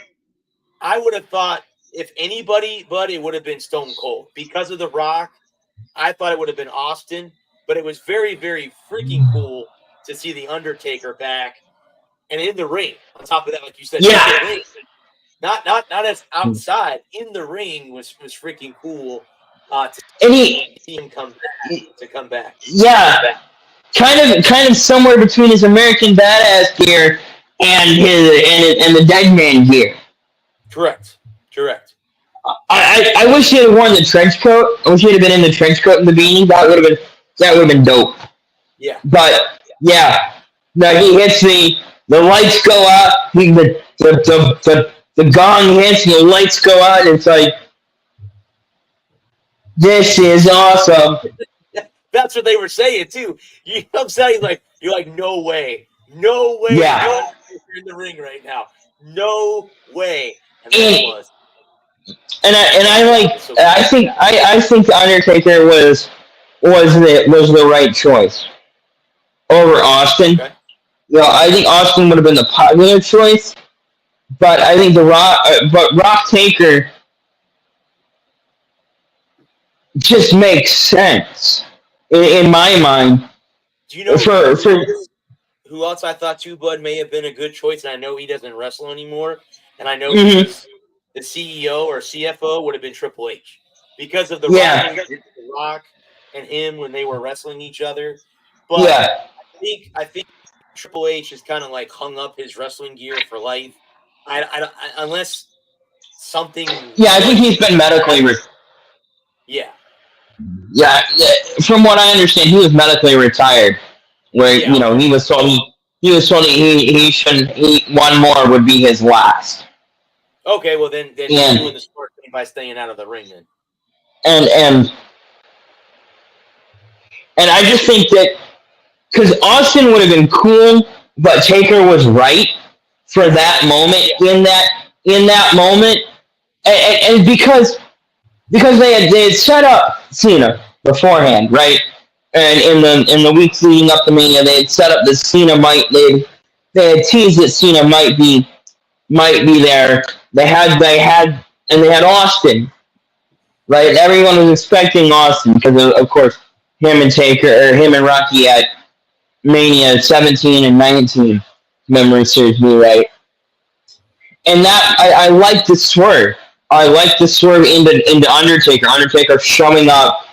I would have thought if anybody, but it would have been Stone Cold. Because of The Rock, I thought it would have been Austin, but it was very, very freaking cool to see The Undertaker back and in the ring. On top of that, like you said, Yeah. in the ring, not as outside, in the ring was freaking cool. To see him come back. Yeah. Kind of somewhere between his American Badass gear and the Dead Man gear. Correct. I wish he had worn the trench coat. I wish he had been in the trench coat and the beanie. That would have been dope. Yeah. But yeah, no, he hits the lights go out. The gong hits and the lights go out. And it's like, this is awesome. That's what they were saying too. You know what I'm saying? You're like, no way. Yeah. You're in the ring right now. No way. And that was. I think the Undertaker was the right choice over Austin. Okay. You know, I think Austin would have been the popular choice, but I think Rock Taker just makes sense in my mind. Do you know who else I thought too, Bud, may have been a good choice? And I know he doesn't wrestle anymore, and I know he's the CEO or CFO would have been Triple H because of the Rock and him when they were wrestling each other. But I think Triple H is kind of like hung up his wrestling gear for life. I unless something. Yeah, I think he's been medically. Yeah. From what I understand, he was medically retired. Where he was told he shouldn't. One more would be his last. Okay, well then he's doing the smart thing by staying out of the ring then. And I just think that because Austin would have been cool, but Taker was right for that moment in that moment, and because they had set up Cena beforehand, right? And in the weeks leading up to Mania, they had set up that Cena they had teased that Cena might be there. They had Austin, right? Everyone was expecting Austin because of course him and Rocky at Mania 17 and 19, memory serves me right. And that I like the swerve. I like the swerve into Undertaker. Undertaker showing up,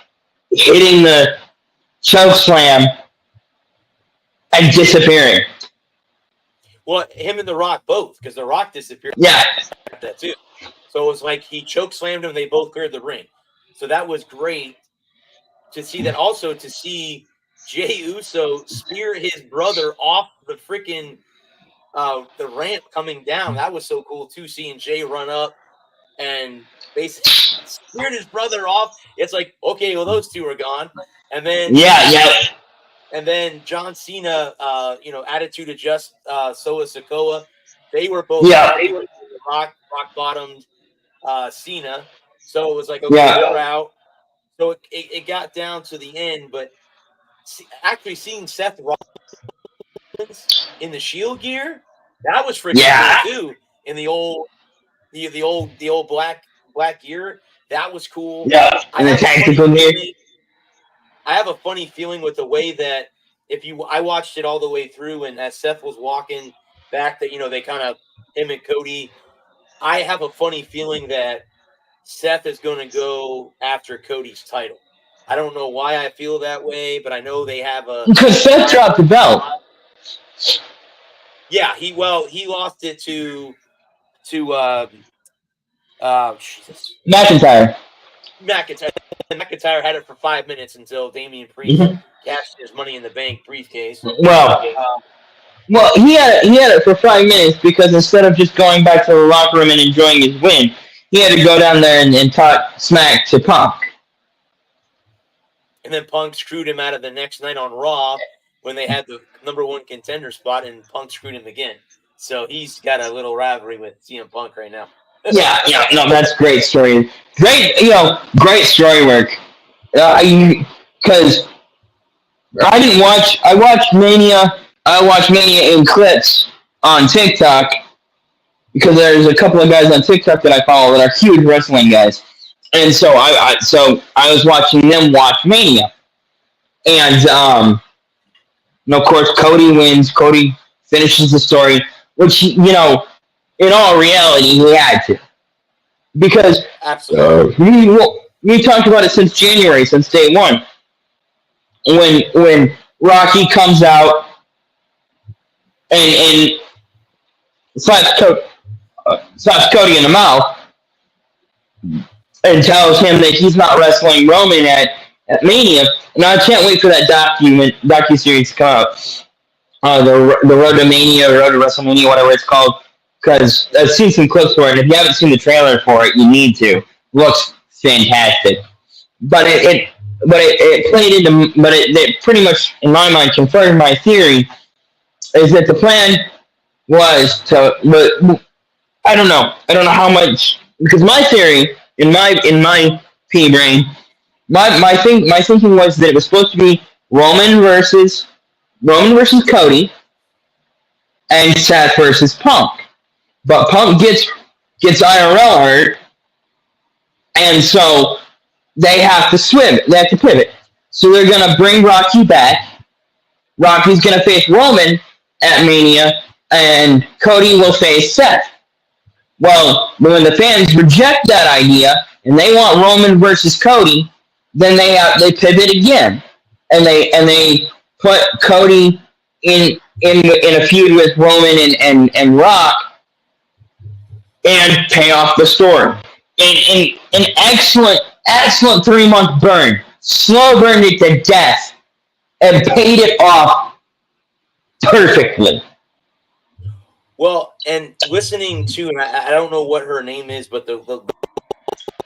hitting the choke slam, and disappearing. Well, him and The Rock both, because The Rock disappeared. Yeah. That too. So it was like he choke slammed him and they both cleared the ring. So that was great to see that. Also to see Jey Uso spear his brother off the freaking the ramp coming down. That was so cool too, seeing Jey run up and basically speared his brother off. It's like, okay, well those two are gone. And then and then John Cena, Attitude Adjust, Solo Sikoa, they were both rock bottomed Cena. So it was like, okay, they're out. So it got down to the end, but actually seeing Seth Rollins in the Shield gear, that was freaking cool too. In the old black gear, that was cool. Yeah, and the tactical gear. I have a funny feeling with the way that I watched it all the way through, and as Seth was walking back, that they kind of him and Cody. I have a funny feeling that Seth is going to go after Cody's title. I don't know why I feel that way, but I know they have because Seth dropped the belt. Yeah, he lost it to McIntyre. McIntyre had it for 5 minutes until Damian Priest cashed his Money in the Bank briefcase. Well, Well, he had it for 5 minutes because instead of just going back to the locker room and enjoying his win, he had to go down there and talk smack to Punk. And then Punk screwed him out of the next night on Raw when they had the #1 contender spot, and Punk screwed him again. So he's got a little rivalry with CM Punk right now. Yeah, no, that's great story. Great story work. Because I didn't watch. I watched Mania. I watched Mania in clips on TikTok because there's a couple of guys on TikTok that I follow that are huge wrestling guys, and so I was watching them watch Mania, and of course Cody wins. Cody finishes the story, which in all reality he had to, because Absolutely. we talked about it since January, since day one, when Rocky comes out and slaps Cody in the mouth and tells him that he's not wrestling Roman at Mania. And I can't wait for that docu-series to come out. The Road to Mania, Road to WrestleMania, whatever it's called. Because I've seen some clips for it, and if you haven't seen the trailer for it, you need to. It looks fantastic. But it played into, but it pretty much, in my mind, confirmed my theory, is that the plan was to, but I don't know how much, because my theory, in my pea brain, my thinking was that it was supposed to be Roman versus Cody and Seth versus Punk. But Punk gets IRL hurt, and so they have to swim. They have to pivot. So they're gonna bring Rocky back. Rocky's gonna face Roman at Mania, and Cody will face Seth. Well, when the fans reject that idea and they want Roman versus Cody, then they pivot again, and they put Cody in a feud with Roman and Rock, and pay off the story. An excellent 3-month burn, slow burned it to death, and paid it off perfectly. Well, and listening to, and I don't know what her name is, but the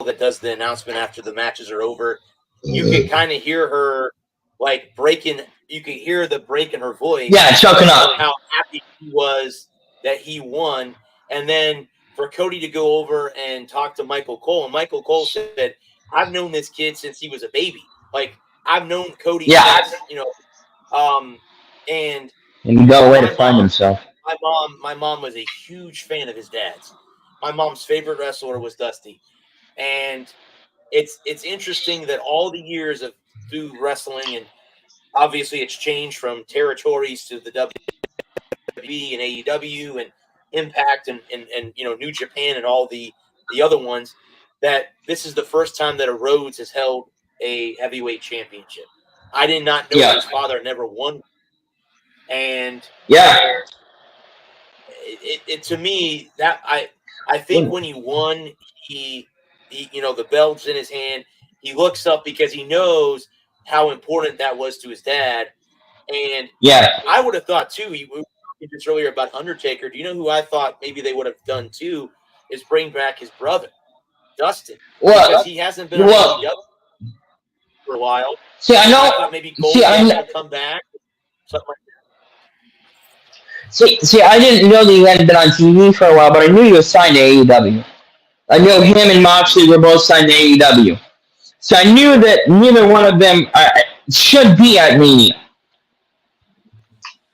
that does the announcement after the matches are over, you can kind of hear her like breaking. You can hear the break in her voice. Yeah, choking up. How happy he was that he won, and then for Cody to go over and talk to Michael Cole, and Michael Cole said, "I've known this kid since he was a baby. Like I've known Cody since, and no way to find himself." My mom was a huge fan of his dad's. My mom's favorite wrestler was Dusty, and it's interesting that all the years of through wrestling, and obviously it's changed from territories to the WWE and AEW and Impact and New Japan and all the other ones, that this is the first time that a Rhodes has held a heavyweight championship. I did not know his father never won, and it to me that I think when he won, he the belt's in his hand. He looks up because he knows how important that was to his dad. And I would have thought too. We were talking just earlier about Undertaker. Do you know who I thought maybe they would have done too? Is bring back his brother, Dustin, because he hasn't been on AEW for a while. I thought maybe Cole would come back, something like that. See, I didn't know that he hadn't been on TV for a while, but I knew he was signed to AEW. I knew him and Moxley were both signed to AEW. So I knew that neither one of them should be at Mania.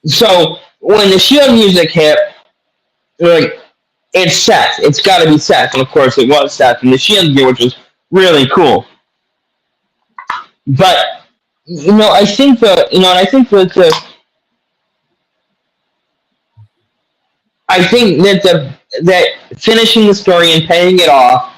So when the Shield music hit, like, it's Seth. It's got to be Seth. And of course it was Seth in the Shield gear, which was really cool. But, I think that that finishing the story and paying it off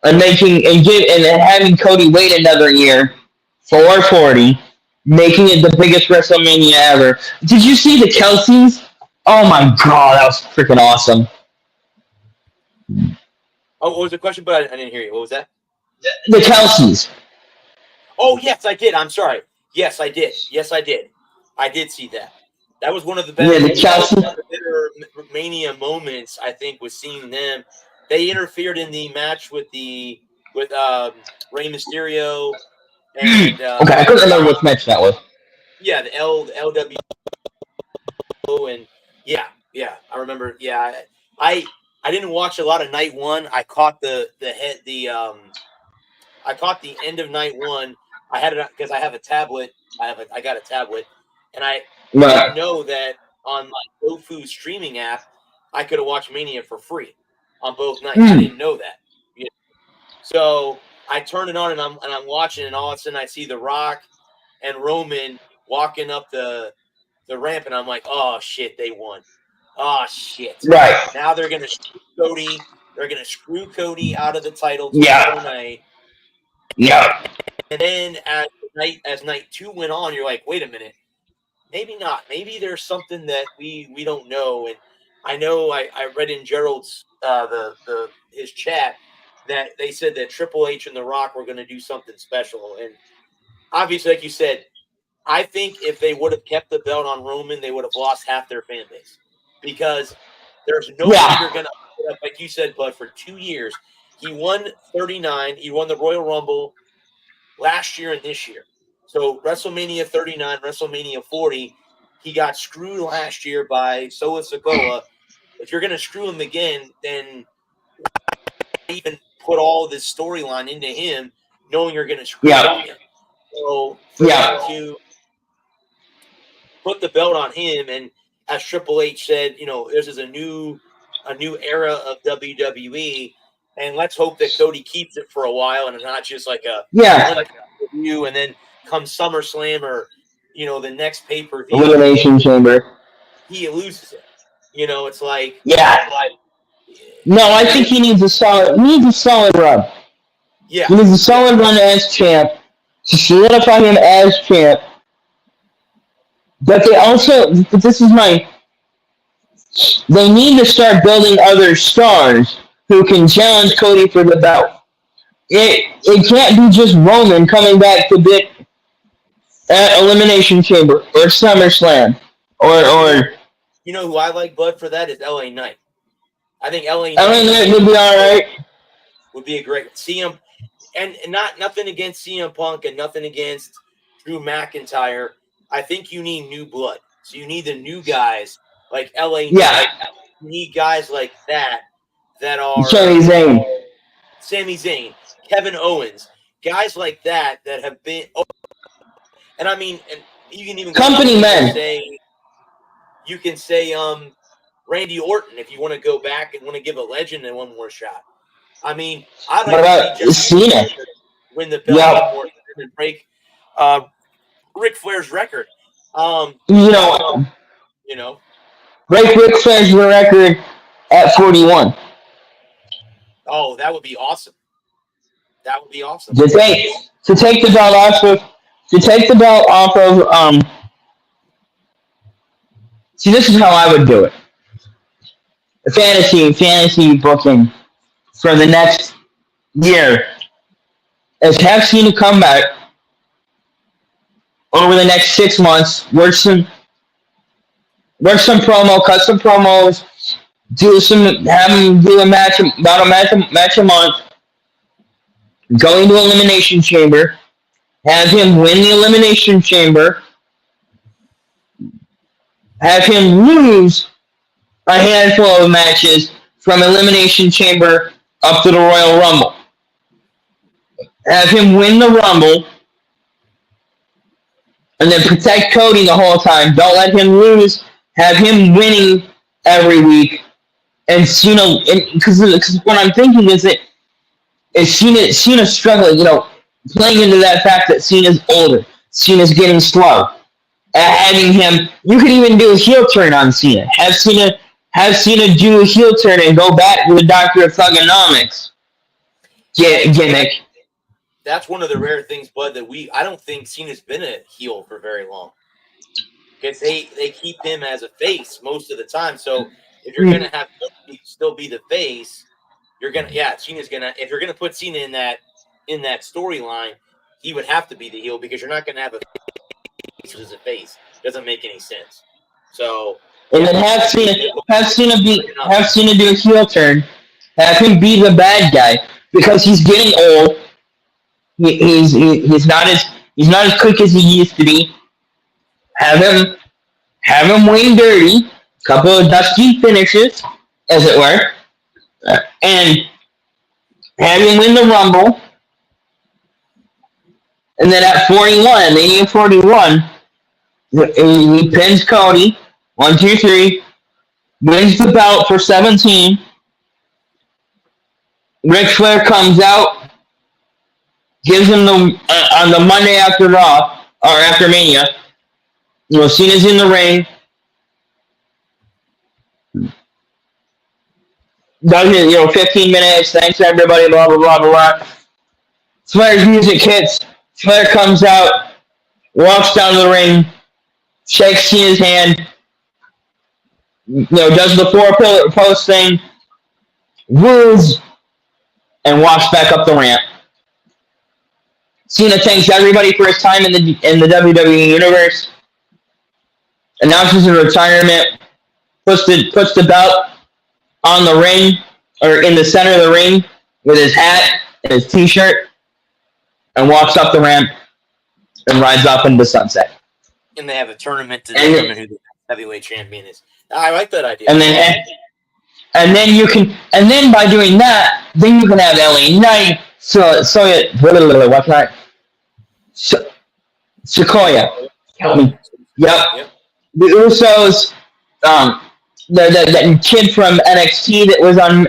and having Cody wait another year for 40, making it the biggest WrestleMania ever. Did you see the Kelseys? Oh my god, that was freaking awesome. Oh, what was the question? But I didn't hear you. What was that? The Kelseys. Oh yes, I did. I'm sorry. Yes, I did. I did see that. That was one of the better, Yeah, the Chelsea. better Mania moments, I think, was seeing them. They interfered in the match with Rey Mysterio and Okay, I couldn't remember which match that was. yeah, the LWO, and yeah, I remember. Yeah, I didn't watch a lot of night one. I caught I caught the end of night one. I had it because I have a tablet. I got a tablet, and I didn't know that on my GoFu streaming app I could have watched Mania for free on both nights. I didn't know that. You know? So I turned it on and I'm watching, and all of a sudden I see The Rock and Roman walking up the ramp, and I'm like, oh shit, they won. Oh shit. Right. Now they're gonna screw Cody. They're gonna screw Cody out of the title Yeah. night. Yeah. And then as night two went on, you're like, wait a minute, maybe not. Maybe there's something that we don't know. And I know I read in Gerald's his chat that they said that Triple H and The Rock were going to do something special. And obviously, like you said, I think if they would have kept the belt on Roman, they would have lost half their fan base because there's no way you're going to put up, like you said, Bud, for 2 years. He won 39. He won the Royal Rumble last year and this year. So WrestleMania 39, WrestleMania 40, he got screwed last year by Solo Sikoa. If you're going to screw him again, then even put all this storyline into him, knowing you're going to screw him again. So for them to put the belt on him, and as Triple H said, this is a new era of WWE, and let's hope that Cody keeps it for a while and not just like a review, and then come SummerSlam or the next pay-per-view Elimination Chamber, he loses it. It's like no, I think he needs a solid run. Yeah, he needs a solid run as champ to solidify him as champ. But they need to start building other stars who can challenge Cody for the belt. It can't be just Roman coming back to bit at Elimination Chamber or SummerSlam or who I like, Bud, for that is LA Knight. I think LA Knight would be all right. Would be a great CM, and nothing against CM Punk and nothing against Drew McIntyre. I think you need new blood. So you need the new guys like LA Knight. You need guys like that are Sami Zayn, Kevin Owens, guys like that have been. And I mean, and you can even company men. You can say Randy Orton if you want to go back and want to give a legend one more shot. I mean, I'd like to see Cena win the belt more and break Ric Flair's record. Break Ric Flair's record at 41. Oh, that would be awesome. That would be awesome. To take the belt off of see, this is how I would do it. Fantasy booking for the next year is have Cena come back over the next 6 months, work some promo, cut some promos, have him do a match a month, go into Elimination Chamber, have him win the Elimination Chamber, have him lose a handful of matches from Elimination Chamber up to the Royal Rumble. Have him win the Rumble, and then protect Cody the whole time. Don't let him lose. Have him winning every week. And Cena, because what I'm thinking is that Cena struggling, playing into that fact that Cena's older, Cena's getting slow. Having him, you could even do a heel turn on Cena. Have Cena do a heel turn and go back to the Doctor of Thugonomics gimmick. That's one of the rare things, Bud, that I don't think Cena's been a heel for very long. Because they keep him as a face most of the time. So if you're gonna have Cody still be the face, Cena's gonna, if you're gonna put Cena in that storyline, he would have to be the heel because you're not gonna have a face as a face. Doesn't make any sense. So And then have Cena do a heel turn. Have him be the bad guy because he's getting old. He's not as quick as he used to be. Have him win dirty, couple of dusty finishes, as it were, and have him win the Rumble. And then at 41, they need 41. He pins Cody. 1, 2, 3. Wins the belt for 17. Ric Flair comes out, gives him the on the Monday after Raw or after Mania. Cena's in the ring. Does it, 15 minutes. Thanks everybody. Blah blah blah blah blah. Flair's music hits. Flair comes out, walks down the ring, shakes Cena's hand. Does the 4-pillar post thing, woos, and walks back up the ramp. Cena thanks everybody for his time in the WWE universe. Announces his retirement. Puts the belt on the ring or in the center of the ring with his hat and his T-shirt, and walks up the ramp and rides off into the sunset. And they have a tournament to determine who the heavyweight champion is. I like that idea. And then by doing that, then you can have LA Knight, Sequoia. Help me. Yep. The Usos, that kid from NXT that was on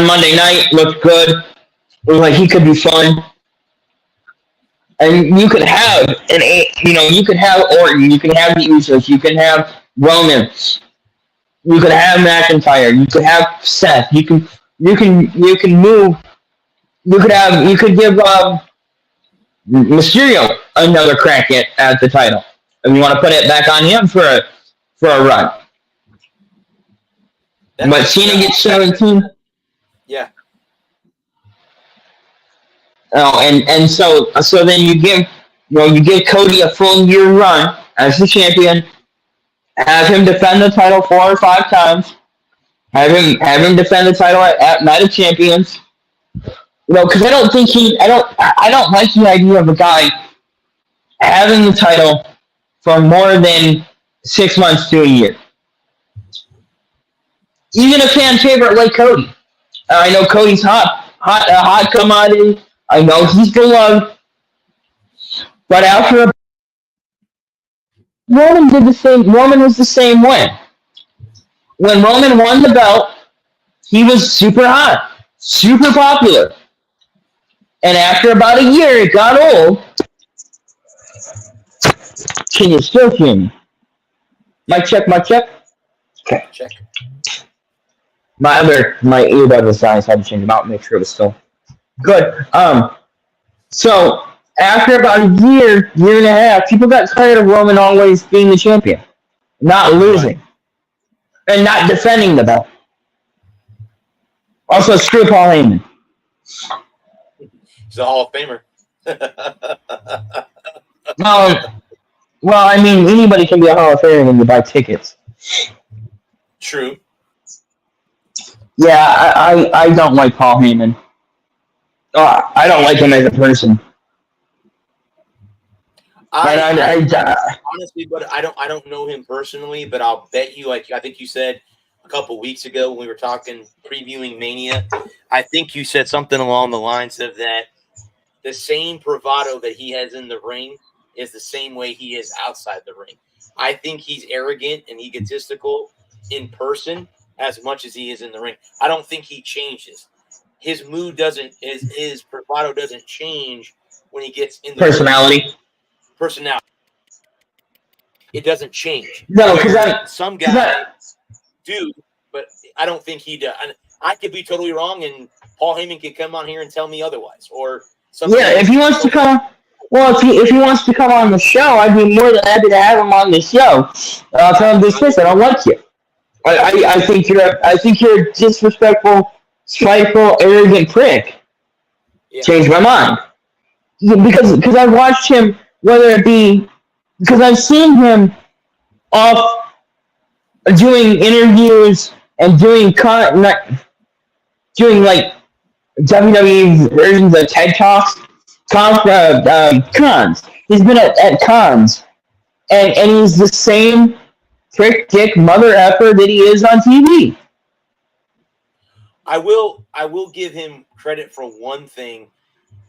Monday night looked good. It was like he could be fun. And you could have you could have Orton, you can have the Usos, you can have Roman, you could have McIntyre, you could have Seth, you can move, you could give Mysterio another crack at the title. And you want to put it back on him for a run. But Cena gets 17. Yeah. Oh, and so then you give Cody a full year run as the champion, have him defend the title 4 or 5 times, have him defend the title at Night of Champions. Because I don't like the idea of a guy having the title for more than 6 months to a year. Even a fan favorite like Cody. I know Cody's a hot commodity. I know he's beloved, but after Roman did the same. Roman was the same way. When Roman won the belt, he was super hot, super popular, and after about a year, it got old. Can you still hear me? Mic check. Okay. Check. My earbud was dying, so I had to change them out and make sure it was still good. So after about a year and a half, people got tired of Roman always being the champion, not losing, and not defending the belt. Also, screw Paul Heyman. He's a Hall of Famer. Well, I mean, anybody can be a Hall of Famer when you buy tickets. True. Yeah, I don't like Paul Heyman. I don't like him as a person. Honestly, but I don't know him personally, but I'll bet you, like I think you said a couple weeks ago when we were talking previewing Mania, I think you said something along the lines of that the same bravado that he has in the ring is the same way he is outside the ring. I think he's arrogant and egotistical in person as much as he is in the ring. I don't think he changes. His mood doesn't, his bravado doesn't change when he gets in the personality. Personality. It doesn't change. No, because some guys do, but I don't think he does. I could be totally wrong, and Paul Heyman could come on here and tell me otherwise. Or if he wants to come. Well, if he wants to come on the show, I'd be more than happy to have him on the show. I'll tell him this. I don't like you. I think you're a disrespectful, spiteful, arrogant prick. Yeah. Change my mind. yeah, because I've watched him, whether it be because I've seen him off doing interviews and doing like WWE versions of TED Talks, cons. He's been at cons, and he's the same prick dick mother effer that he is on TV. I will give him credit for one thing.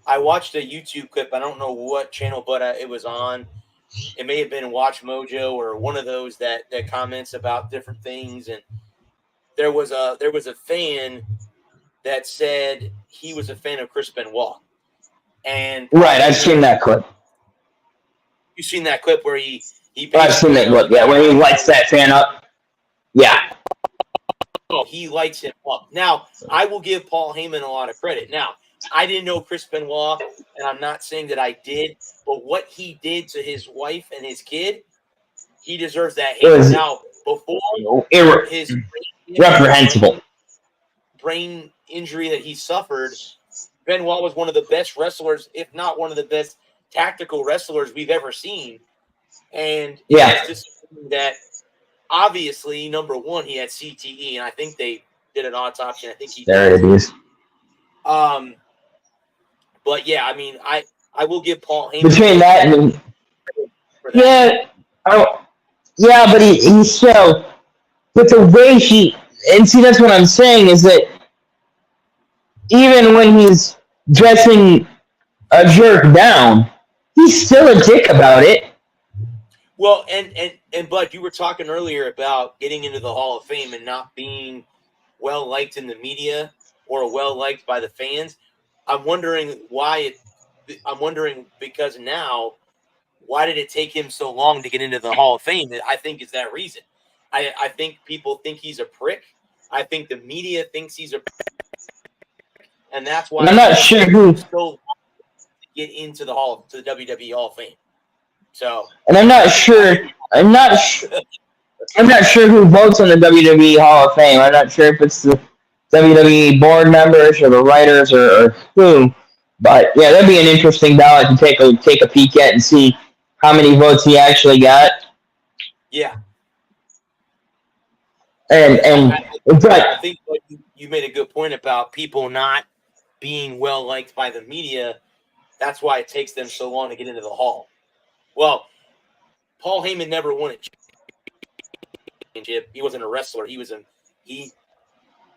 I watched a YouTube clip. I don't know what channel, but it was on. It may have been Watch Mojo or one of those that comments about different things. And there was a fan that said he was a fan of Chris Benoit. And right, I've seen that clip. You've seen that clip where I've seen that clip, yeah, where he lights that fan up. Yeah. He lights him up. Now, I will give Paul Heyman a lot of credit. Now, I didn't know Chris Benoit, and I'm not saying that I did, but what he did to his wife and his kid, he deserves that hate. Now, before his reprehensible brain injury that he suffered, Benoit was one of the best wrestlers, if not one of the best tactical wrestlers we've ever seen. And it's just that obviously, number one, he had CTE, and I think they did an autopsy. And I think he there it is. But yeah, I mean, I will give Paul Heyman between that and but he's so. But the way that's what I'm saying is that even when he's dressing a jerk down, he's still a dick about it. Well, and Bud, you were talking earlier about getting into the Hall of Fame and not being well liked in the media or well liked by the fans. I'm wondering because now, why did it take him so long to get into the Hall of Fame? I think is that reason. I think people think he's a prick. I think the media thinks he's a prick. And that's why I'm not sure who so long to get into the WWE Hall of Fame. So, and I'm not sure who votes on the WWE Hall of Fame. I'm not sure if it's the WWE board members or the writers or who. But yeah, that'd be an interesting ballot to take a peek at and see how many votes he actually got. Yeah. I think you made a good point about people not being well liked by the media. That's why it takes them so long to get into the Hall. Well, Paul Heyman never won a championship. He wasn't a wrestler. He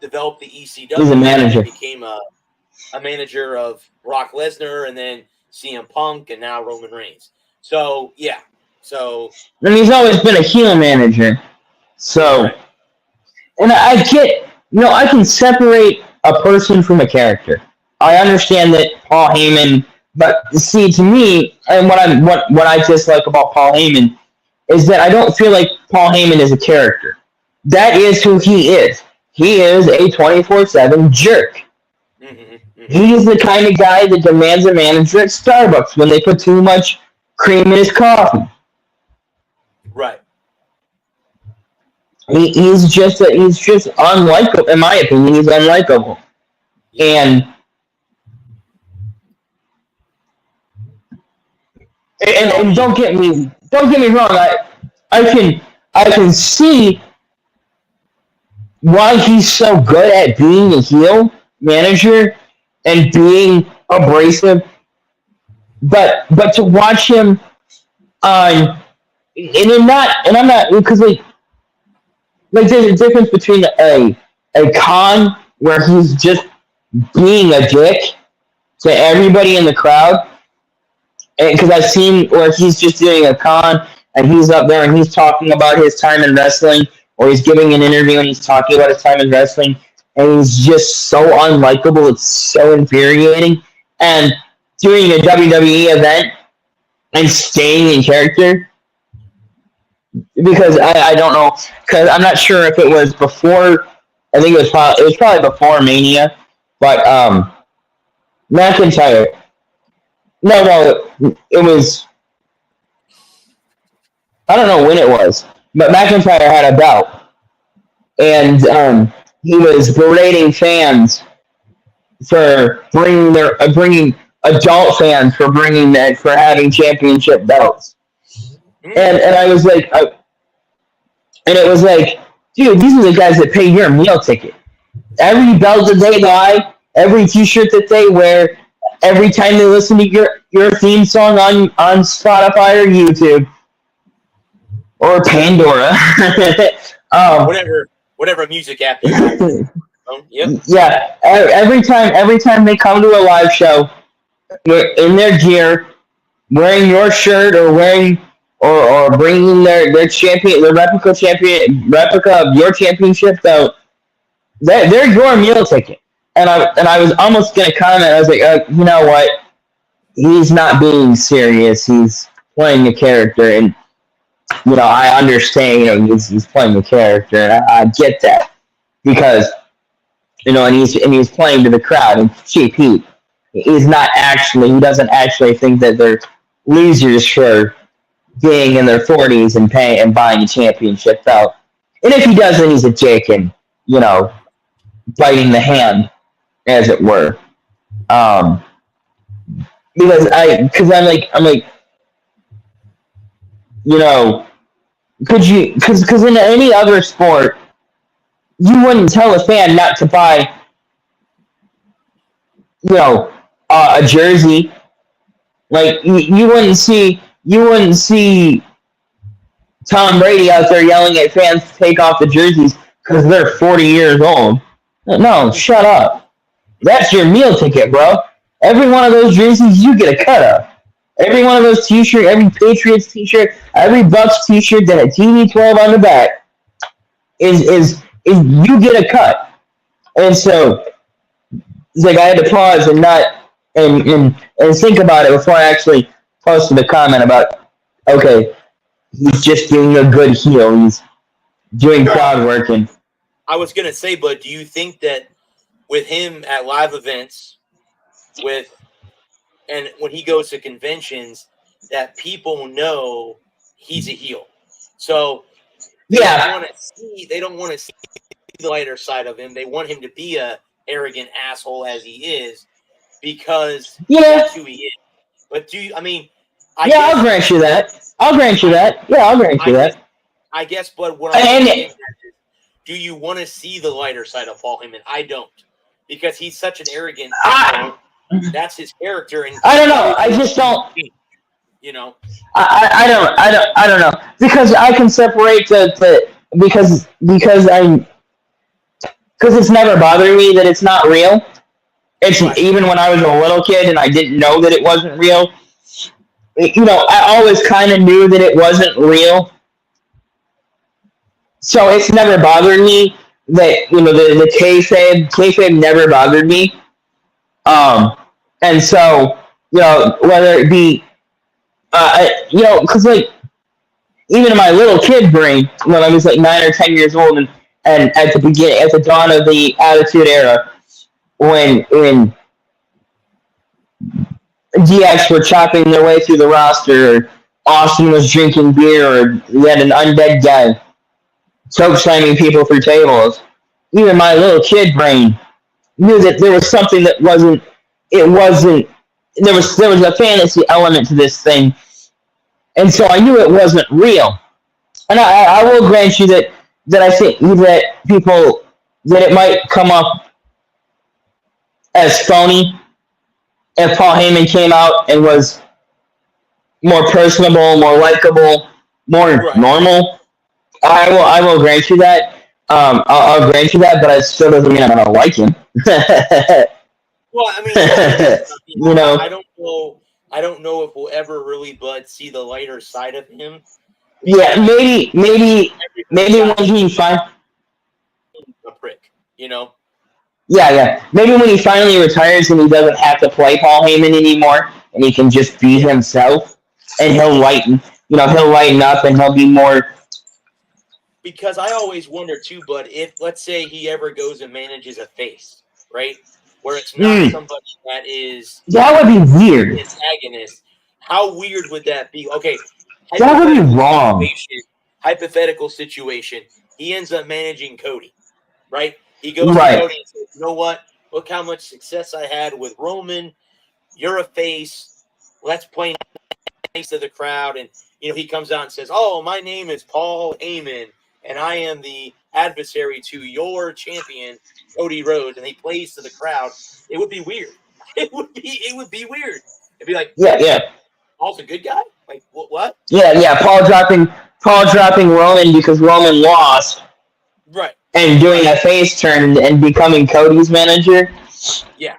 developed the ECW. He's a manager. He became a manager of Brock Lesnar and then CM Punk and now Roman Reigns. So, yeah. And he's always been a heel manager. So, right. And I get, I can separate a person from a character. I understand that Paul Heyman, but see, to me, and what I dislike about Paul Heyman is that I don't feel like Paul Heyman is a character. That is who he is. He is a 24/7 jerk. Mm-hmm. He is the kind of guy that demands a manager at Starbucks when they put too much cream in his coffee. Right. He's just unlikable. In my opinion, he's unlikable. And don't get me wrong. I can see why he's so good at being a heel manager and being abrasive, but to watch him I'm not because like there's a difference between a con where he's just being a dick to everybody in the crowd, and because I've seen where he's just doing a con and he's up there and he's talking about his time in wrestling, or he's giving an interview and he's talking about his time in wrestling, and he's just so unlikable. It's so infuriating. And doing a WWE event and staying in character, because I don't know, because I'm not sure if it was before. I think it was probably before Mania, but McIntyre. No, it was. I don't know when it was, but McIntyre had a bout, and he was berating fans for bringing a adult fans for bringing that, for having championship belts. And I was like, and it was like, dude, these are the guys that pay your meal ticket. Every belt that they buy, every T-shirt that they wear, every time they listen to your theme song on Spotify or YouTube or Pandora, whatever music app you use. Yep. Yeah, every time they come to a live show, in their gear, wearing your shirt or wearing or bringing their replica of your championship belt, they're your meal ticket. And I was almost gonna comment. I was like, you know what? He's not being serious. He's playing a character, and I understand. He's playing a character, and I get that because and he's playing to the crowd. And he doesn't actually think that they're losers for being in their 40s and buying a championship belt. And if he does, then he's a dick and biting the hand, as it were. Because I'm like, because in any other sport, you wouldn't tell a fan not to buy, a jersey. Like you wouldn't see Tom Brady out there yelling at fans to take off the jerseys because they're 40 years old. No, shut up. That's your meal ticket, bro. Every one of those jerseys you get a cut of. Every one of those T-shirts, every Patriots T-shirt, every Bucks T-shirt that a TV12 on the back is you get a cut. And so it's like I had to pause and think about it before I actually posted a comment about, okay, he's just being a good heel. He's doing crowd work. And I was gonna say, but do you think that with him at live events, and when he goes to conventions, that people know he's a heel? So they don't want to see the lighter side of him. They want him to be a arrogant asshole as he is, because that's who he is. But I'll grant you that. I guess, but what I'm saying is, do you want to see the lighter side of Paul Heyman? I don't, because he's such an arrogant asshole. That's his character, and I don't know. I just don't. I don't know, because I can separate because it's never bothered me that it's not real. It's even when I was a little kid and I didn't know that it wasn't real. I always kind of knew that it wasn't real. So it's never bothered me that the kayfabe never bothered me. And so whether it be because even in my little kid brain, when I was like 9 or 10 years old, and at the dawn of the Attitude Era, when DX were chopping their way through the roster, or Austin was drinking beer, or you had an undead guy choke slamming people through tables, even my little kid brain knew that there was something that wasn't. There was a fantasy element to this thing, and so I knew it wasn't real. And I will grant you that I think that it might come up as phony if Paul Heyman came out and was more personable, more likable, more normal. I will grant you that. I'll grant you that, but it still doesn't mean I'm gonna like him. Well, I don't know. I don't know if we'll ever really see the lighter side of him. Yeah, maybe when he finds a prick, Yeah. Maybe when he finally retires and he doesn't have to play Paul Heyman anymore, and he can just be himself, and he'll lighten up, and he'll be more. Because I always wonder too, but if, let's say, he ever goes and manages a face, right, where it's not somebody that would be weird. Antagonist. How weird would that be? Okay, that would be wrong. Hypothetical situation. He ends up managing Cody, right? He goes to Cody and says, "You know what? Look how much success I had with Roman. you're a face. Let's play nice to the crowd. And, he comes out and says, oh, my name is Paul Heyman, and I am the adversary to your champion, Cody Rhodes, and he plays to the crowd. It would be weird. It would be weird. It'd be like, yeah. Paul's a good guy? Like, what? Yeah. Paul dropping Roman because Roman lost. Right. And doing a face turn and becoming Cody's manager. Yeah.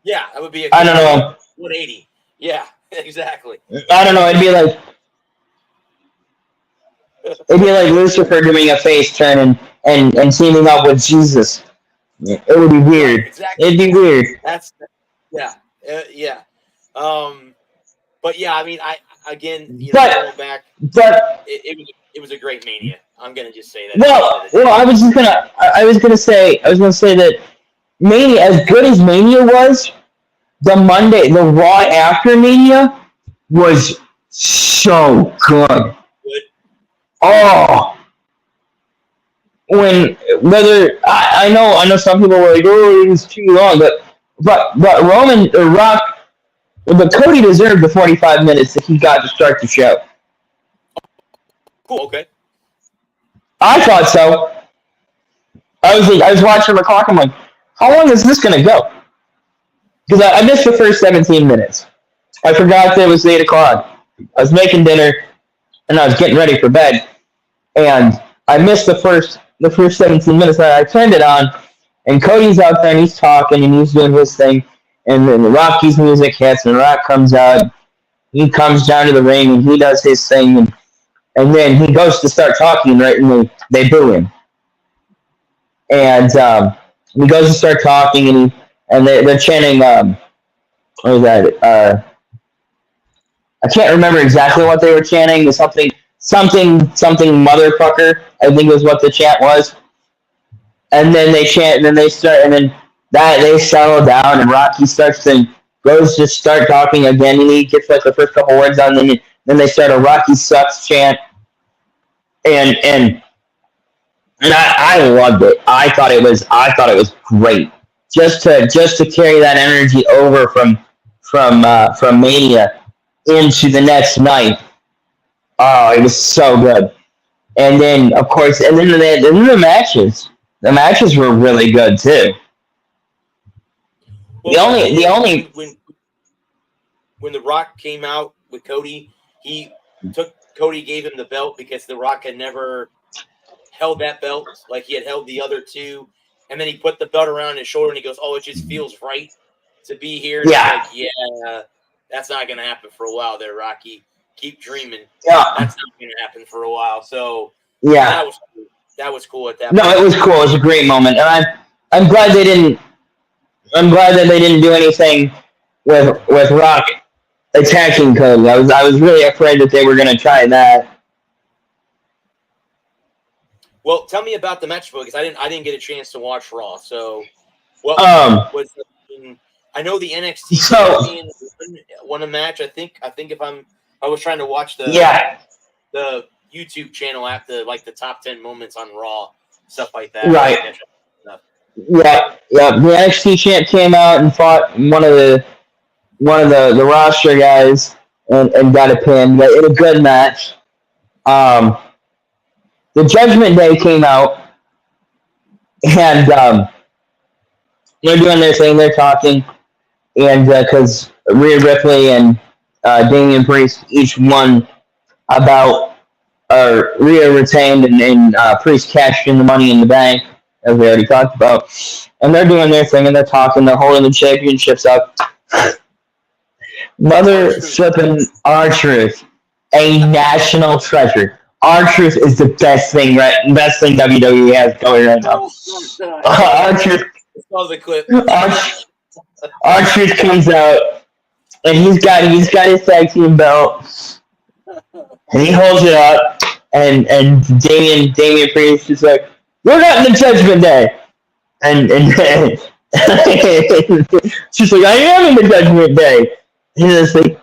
Yeah, that would be I don't know. 180. Yeah, exactly. I don't know. It'd be like Lucifer doing a face turn and teaming up with Jesus. It would be weird. Right, exactly. It'd be weird. Yeah. But yeah, I mean, going back, but it was a great Mania. I'm gonna just say that. Well, I was gonna say that Mania, as good as Mania was, the Raw after Mania was so good. Oh, I know some people were like, oh, it was too long, but Roman or Rock, but Cody deserved the 45 minutes that he got to start the show. Cool. Okay. I thought so. I was watching the clock. I'm like, how long is this gonna go? Because I missed the first 17 minutes. I forgot that it was 8 o'clock. I was making dinner and I was getting ready for bed, and I missed the first 17 minutes. I turned it on, and Cody's out there and he's talking and he's doing his thing, and then Rocky's music hits and Rock comes out. He comes down to the ring and he does his thing, and then he goes to start talking, right, and they boo him. And he goes to start talking, and they're chanting, what was that? I can't remember exactly what they were chanting. Something motherfucker, I think was what the chant was. And then they chant, and then they settle down, and Rocky goes to start talking again, and he gets like the first couple words on, and then they start a Rocky sucks chant, and I loved it. I thought it was great. Just to carry that energy over from Mania into the next night. Oh, it was so good. And then of course, the matches. The matches were really good too. Well, when The Rock came out with Cody, Cody gave him the belt because The Rock had never held that belt like he had held the other two, and then he put the belt around his shoulder and he goes, "Oh, it just feels right to be here." And yeah, like, that's not going to happen for a while, there, Rocky. Keep dreaming. Yeah, that's not going to happen for a while. So yeah, that was cool at that. No, point. It was cool. It was a great moment, and I'm glad they didn't. I'm glad that they didn't do anything with Rock attacking Cody. I was really afraid that they were going to try that. Well, tell me about the match because I didn't get a chance to watch Raw. So, I know the NXT champion won a match. I think I was trying to watch the YouTube channel at the top 10 moments on Raw, stuff like that. Right. Yeah. The NXT champ came out and fought one of the roster guys and got a pin. It was a good match. The Judgment Day came out, and they're doing their thing. They're talking, and because Rhea Ripley and Damian Priest each won about, Rhea retained and Priest cashed in the Money in the Bank, as we already talked about. And they're doing their thing, and they're talking. They're holding the championships up. Mother flipping R-Truth, a national treasure. R-Truth is the best thing WWE has going right now. R-Truth. R-Truth comes out, and he's got his tag team belt, and he holds it up, and Damian Priest is like, "We're not in the Judgment Day," and she's like, "I am in the Judgment Day." And he's like,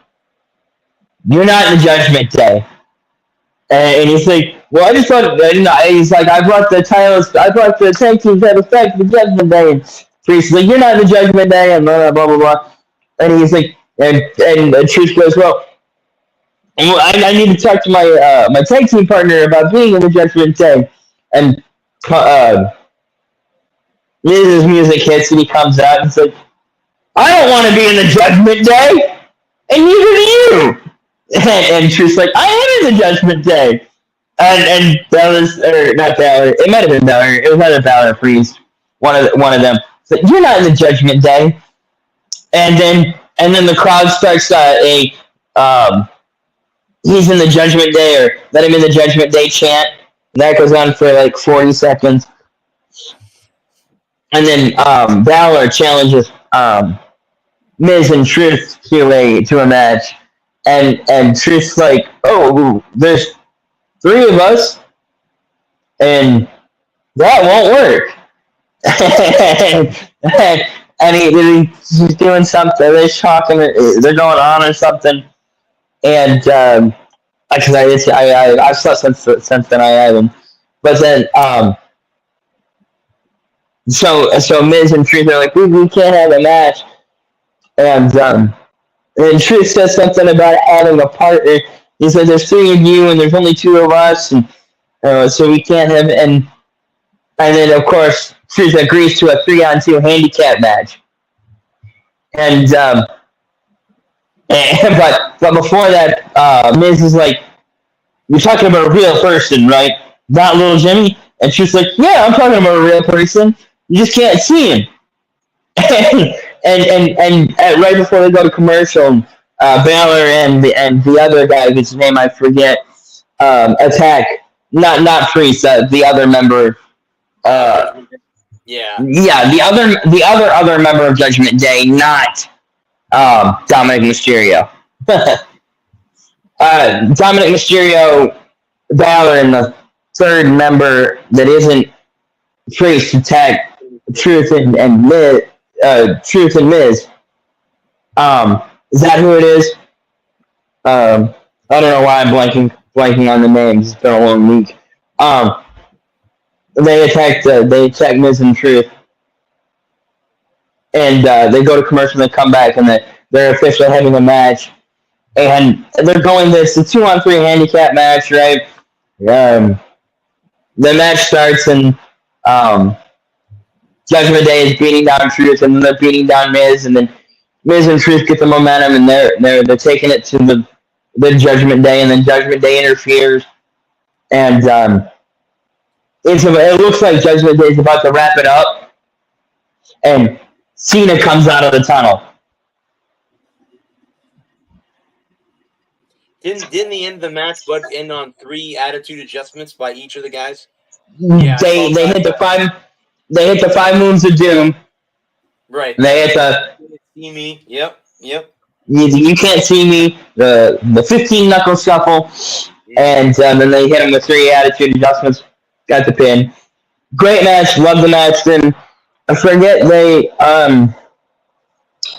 "You're not in the Judgment Day." And he's like, "Well, I just thought," he's like, I brought the tag team titles back to the Judgment Day. And Priest is like, "You're not in the Judgment Day," and blah, blah, blah, blah. And he's like, and Truth goes, well, I need to talk to my tag team partner about being in the Judgment Day. And Miz's music hits and he comes out and he's like, I don't want to be in the Judgment Day, and neither do you. And Truth's like, I am in the Judgment Day. And Balor's, or not Balor, it might have been Balor, it was either Balor or Priest, one of them. So you're not in the Judgment Day. And then the crowd starts he's in the Judgment Day, or let him in the Judgment Day chant. And that goes on for like 40 seconds. And then Balor challenges Miz and Truth to a match. And Truth's like, oh, there's 3 of us, and that won't work. and he's doing something. They're talking. They're going on or something. And because I've slept since then, I haven't. But then so Miz and Truth are like, we can't have a match. And Truth says something about having a partner. He said, there's 3 of you and there's only 2 of us, and so we can't have. And then of course Truth agrees to a 3-on-2 handicap match. And but before that, Miz is like, you're talking about a real person, right? Not little Jimmy. And Truth's like, yeah, I'm talking about a real person. You just can't see him. and right before they go to commercial, Balor and the other guy whose name I forget attack. Not Priest, the other member. Yeah, the other member of Judgment Day, not Dominic Mysterio. Dominic Mysterio, Balor, and the third member that isn't Priest attack Truth and Miz. Truth and Miz. Is that who it is? I don't know why I'm blanking on the names. It's been a long week. They attack Miz and Truth, and they go to commercial. And they come back, and they're officially having a match, and they're going. It's a 2-on-3 handicap match, right? The match starts, and Judgment Day is beating down Truth, and then they're beating down Miz, and then Miz and Truth get the momentum, and they're taking it to the Judgment Day, and then Judgment Day interferes, and it looks like Judgment Day is about to wrap it up, and Cena comes out of the tunnel. Didn't the end of the match but end on 3 attitude adjustments by each of the guys? Yeah, they hit the 5. They hit the 5 moves of doom. Right. They hit the. See me. Yep. You can't see me. The 15 knuckle shuffle, and then they hit him with 3 attitude adjustments. Got the pin. Great match. Love the match. Then I forget they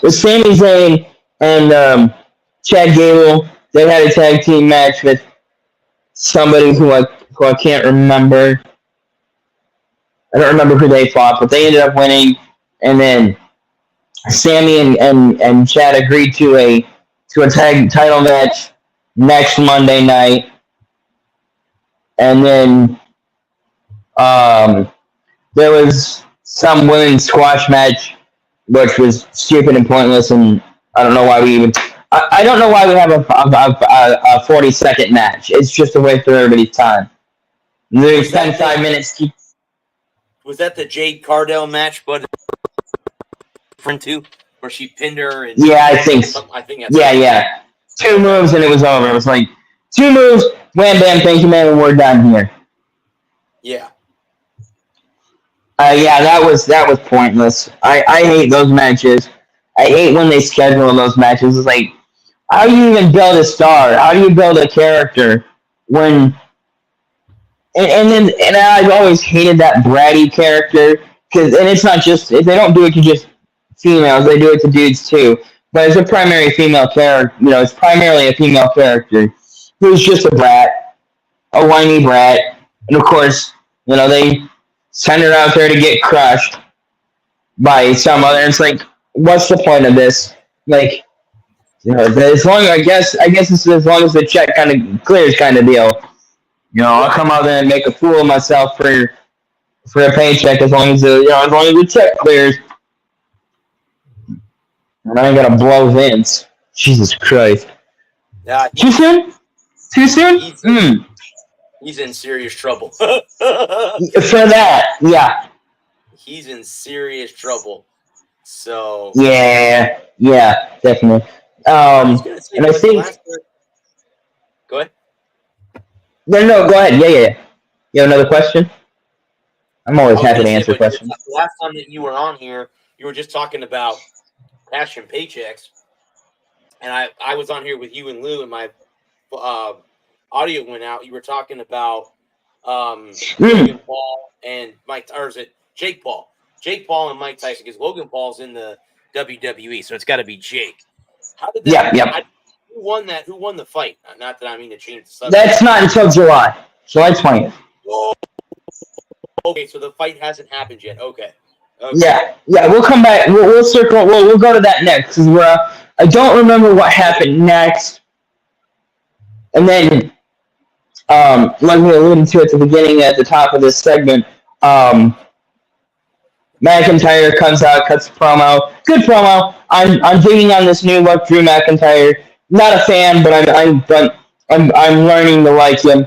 with Sami Zayn and Chad Gable. They had a tag team match with somebody who I can't remember. I don't remember who they fought, but they ended up winning. And then Sammy and Chad agreed to a tag title match next Monday night. And then there was some women's squash match, which was stupid and pointless, and I don't know why we even. I don't know why we have a 40-second match. It's just a waste of everybody's time. They spend 5 minutes. Was that the Jade Cardell match, but different too, where she pinned her? And yeah, I think. Yeah. 2 moves and it was over. It was like 2 moves, wham bam, thank you, man, and we're done here. Yeah. That was pointless. I hate those matches. I hate when they schedule those matches. It's like, how do you even build a star? How do you build a character when? And I've always hated that bratty character and it's not just they don't do it to just females; they do it to dudes too. But it's a primary female character. It's primarily a female character who's just a brat, a whiny brat, and of course, they send her out there to get crushed by some other. It's like, what's the point of this? Like, as long I guess it's as long as the check kind of clears, kind of deal. I'll Right. come out there and make a fool of myself for a paycheck as long as the check clears, and I ain't gonna blow Vince. Jesus Christ! Too He's soon? Too soon? he's Mm. he's in serious trouble. For that, yeah, He's in serious trouble. So yeah, definitely. I was gonna say, And I but the think last. Go ahead. no, go ahead. Yeah. You have another question? I'm I always was happy gonna to say, answer but questions. the last time that you were on here, you were just talking about cash and paychecks, and I was on here with you and Lou, and my uh, audio went out. You were talking about Mm. Logan Paul and Mike, or is it Jake Paul? Jake Paul and Mike Tyson, because Logan Paul's in the WWE, so it's got to be Jake. How did that? Yep. Who won that? Who won the fight? Not that I mean to change the subject. That's not until July 20th. Oh, okay, so the fight hasn't happened yet. Okay. Yeah. We'll come back. We'll circle. We'll go to that next because I don't remember what happened next, and then like we alluded to at the beginning, at the top of this segment, McIntyre comes out, cuts a promo. Good promo. I'm digging on this new look, Drew McIntyre. Not a fan, but I'm learning to like him.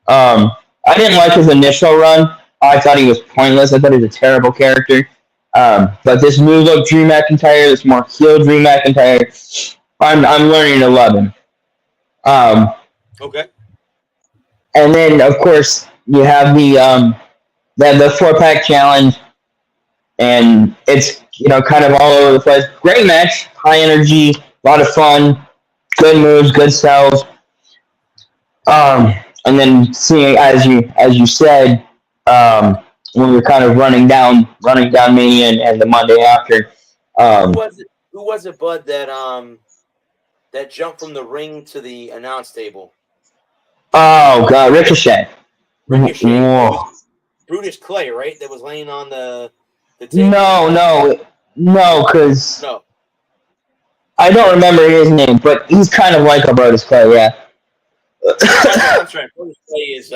I didn't like his initial run. I thought he was pointless. I thought he was a terrible character. But this new look, Drew McIntyre, this more heel Drew McIntyre, I'm learning to love him. Okay. And then of course you have the 4-pack challenge, and it's kind of all over the place. Great match, high energy, a lot of fun, good moves, good sells. And then seeing, as you said, when we were kind of running down Mania and the Monday after. Who was it? Who was it, Bud? That jumped from the ring to the announce table. Oh God, Ricochet. Whoa. Brutus Clay, right? That was laying on the table. No, because No. I don't remember his name, but he's kind of like a Brutus Clay, yeah. I'm sorry. Brutus Clay is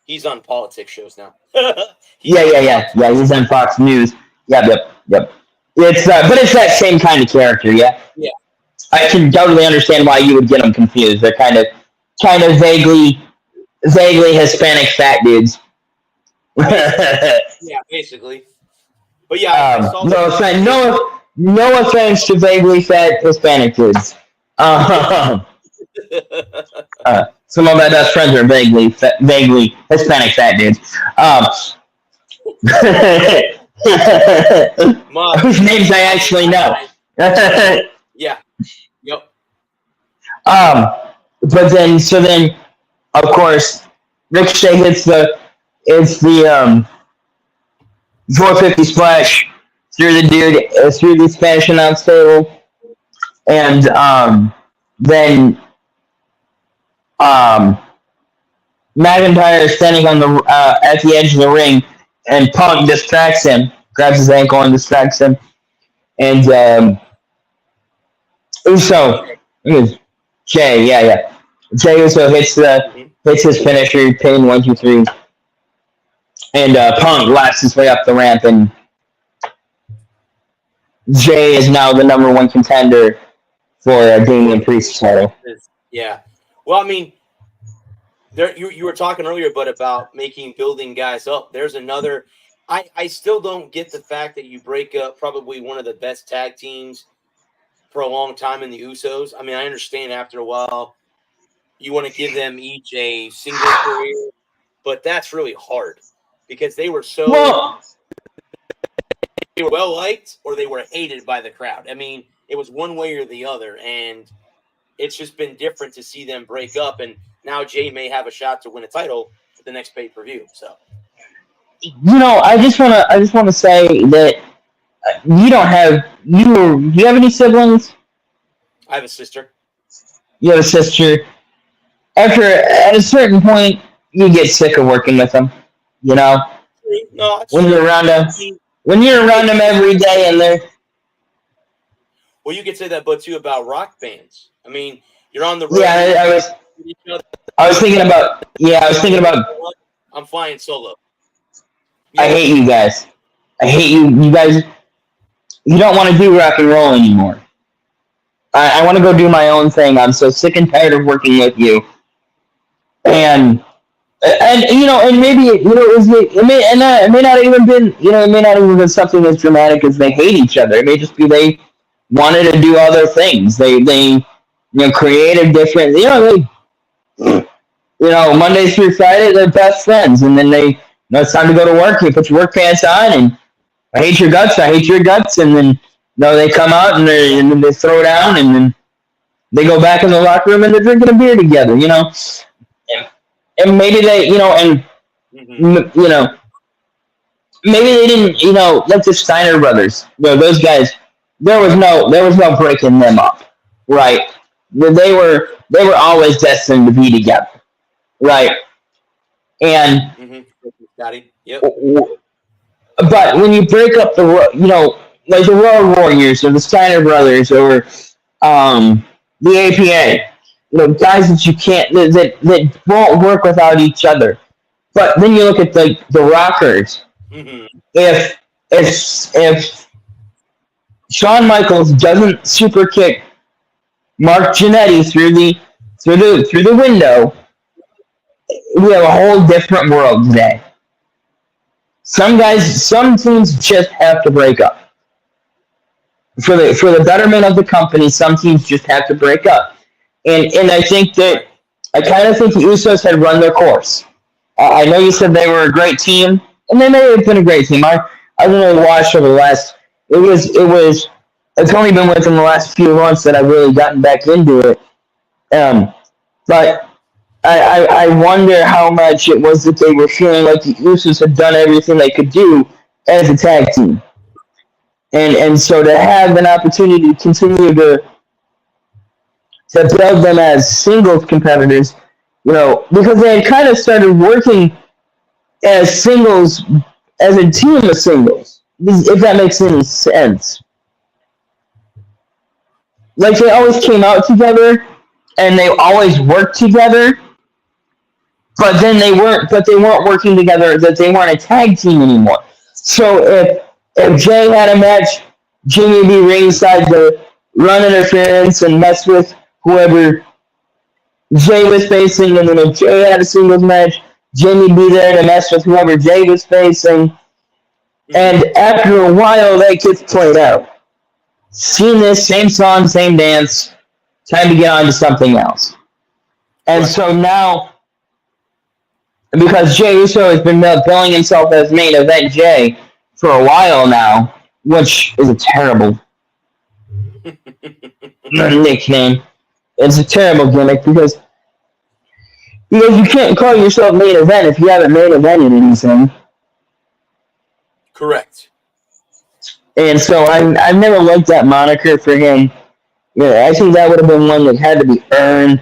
he's on politics shows now. Yeah. He's on Fox News. Yep. It's but it's that same kind of character, yeah. Yeah. I can totally understand why you would get them confused. They're kind of vaguely Hispanic fat dudes. Yeah, basically. But yeah, I saw no offense to vaguely fat Hispanic dudes. Some of my best friends are vaguely Hispanic fat dudes. Whose names I actually know. Yeah. Yep. But then, of course, Ricochet hits the 450 splash through the Spanish announce table, and then McIntyre is standing on at the edge of the ring, and Punk distracts him, grabs his ankle and distracts him, and Uso, Jay, yeah. Jay Uso hits his finisher, pin 1, 2, 3, and Punk laps his way up the ramp, and Jay is now the number 1 contender for Damian Priest's title. Yeah. Well, I mean, you were talking earlier, but about building guys up. There's another. I still don't get the fact that you break up probably one of the best tag teams for a long time in the Usos. I mean, I understand after a while you want to give them each a single career, but that's really hard because they were well liked or they were hated by the crowd. I mean, it was one way or the other, and it's just been different to see them break up. And now Jay may have a shot to win a title at the next pay-per-view. So, I just want to say that you don't have do you have any siblings? I have a sister. You have a sister. At a certain point, you get sick of working with them. No, when you're around them every day, and they're. Well, you could say that, but too about rock bands. I mean, you're on the road. Yeah, I was thinking about. Yeah, I was thinking about. I'm flying solo. I hate you guys. I hate you. You guys. You don't want to do rock and roll anymore. I want to go do my own thing. I'm so sick and tired of working with you. And you know, and maybe you know, it may not even been, you know, it may not even been something as dramatic as they hate each other. It may just be they wanted to do other things. They you know, creative different. You know, Monday through Friday they're best friends, and then they, you know, it's time to go to work. You put your work pants on, and I hate your guts. I hate your guts, and then, you know, they come out and then they throw down, and then they go back in the locker room and they're drinking a beer together. You know, and maybe they, you know, and you know, maybe they didn't, you know, like the Steiner brothers. You know, those guys, there was no breaking them up, right? They were always destined to be together, right? And Scotty, yep. But when you break up you know, like the Road Warriors or the Steiner brothers or the APA, you know, guys that you can't, that won't work without each other. But then you look at the Rockers. If Shawn Michaels doesn't super kick Mark Jannetty through the window, we have a whole different world today. Some teams just have to break up. For the betterment of the company, some teams just have to break up. And I think that, I kind of think the Usos had run their course. I know you said they were a great team, and they may have been a great team. I really watched over the last, it's only been within the last few months that I've really gotten back into it. But I wonder how much it was that they were feeling like the Usos had done everything they could do as a tag team. And so to have an opportunity to continue to build them as singles competitors, you know, because they had kind of started working as singles, as a team of singles, if that makes any sense. Like, they always came out together, and they always worked together, but then they weren't working together, that they weren't a tag team anymore. So if Jay had a match, Jimmy would be ringside to run interference and mess with whoever Jay was facing, and then if Jay had a singles match, Jimmy would be there to mess with whoever Jay was facing. And after a while, that gets played out. Seen this, same song, same dance, time to get on to something else. And so now, because Jay Uso has been billing himself as main event Jay for a while now, which is a terrible nickname. It's a terrible gimmick because you can't call yourself main event if you haven't main evented anything. Correct. And so I've never liked that moniker for him. Yeah, I think that would have been one that had to be earned.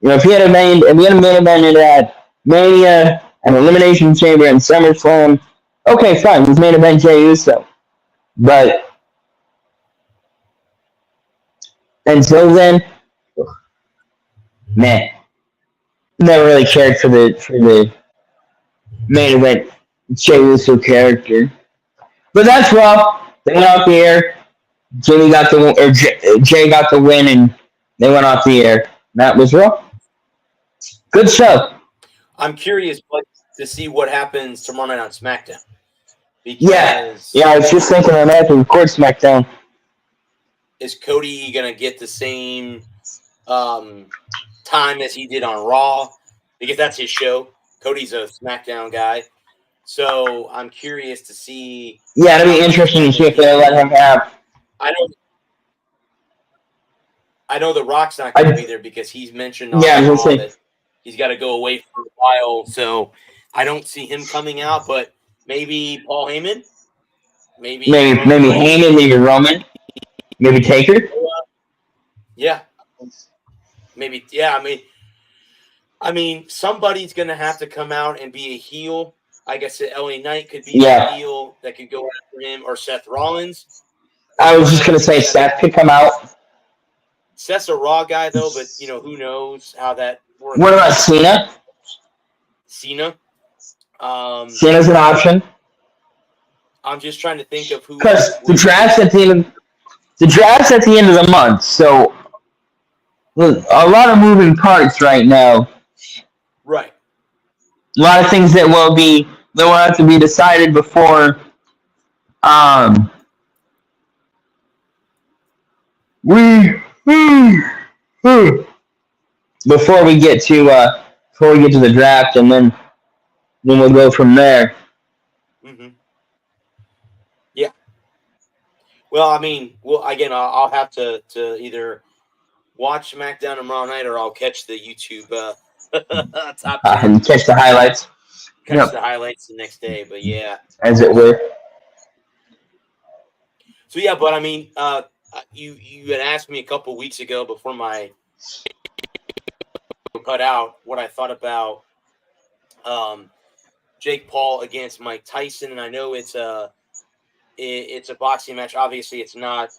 You know, if he had a main evented at Mania, an Elimination Chamber, and SummerSlam, okay, fine, he's main event Jey Uso. But until then, man, never really cared for the main event Jey Uso character. But that's Raw. They went off the air. Jay got the win, and they went off the air. That was Raw. Good show. I'm curious to see what happens tomorrow night on SmackDown. Because yeah, I was just thinking on that to record SmackDown. Is Cody gonna get the same time as he did on Raw? Because that's his show. Cody's a SmackDown guy. So I'm curious to see. Yeah, it'll be interesting to see if they let him have. I know The Rock's not going to be there because he's mentioned on that he's got to go away for a while. So I don't see him coming out, but maybe Paul Heyman. Maybe Heyman, maybe Roman, maybe Taker. Yeah. Maybe, yeah. I mean, somebody's going to have to come out and be a heel. I guess LA Knight could be a heel that could go after him, or Seth Rollins. I was just gonna say Seth could come out. Seth's a Raw guy though, but who knows how that works. What about Cena? Cena. Cena's an option. I'm just trying to think of who. Because the draft's at the end of the month, so a lot of moving parts right now. Right. A lot of things that will have to be decided before before we get to the draft, and then we'll go from there. Mm-hmm. Yeah. Well, I mean, again, I'll have to either watch SmackDown tomorrow night, or I'll catch the YouTube top 10. And catch the highlights. Catch the highlights the next day, but yeah, as it were. So yeah, but I mean, you had asked me a couple weeks ago before my cut out what I thought about Jake Paul against Mike Tyson, and I know it's a boxing match. Obviously, it's not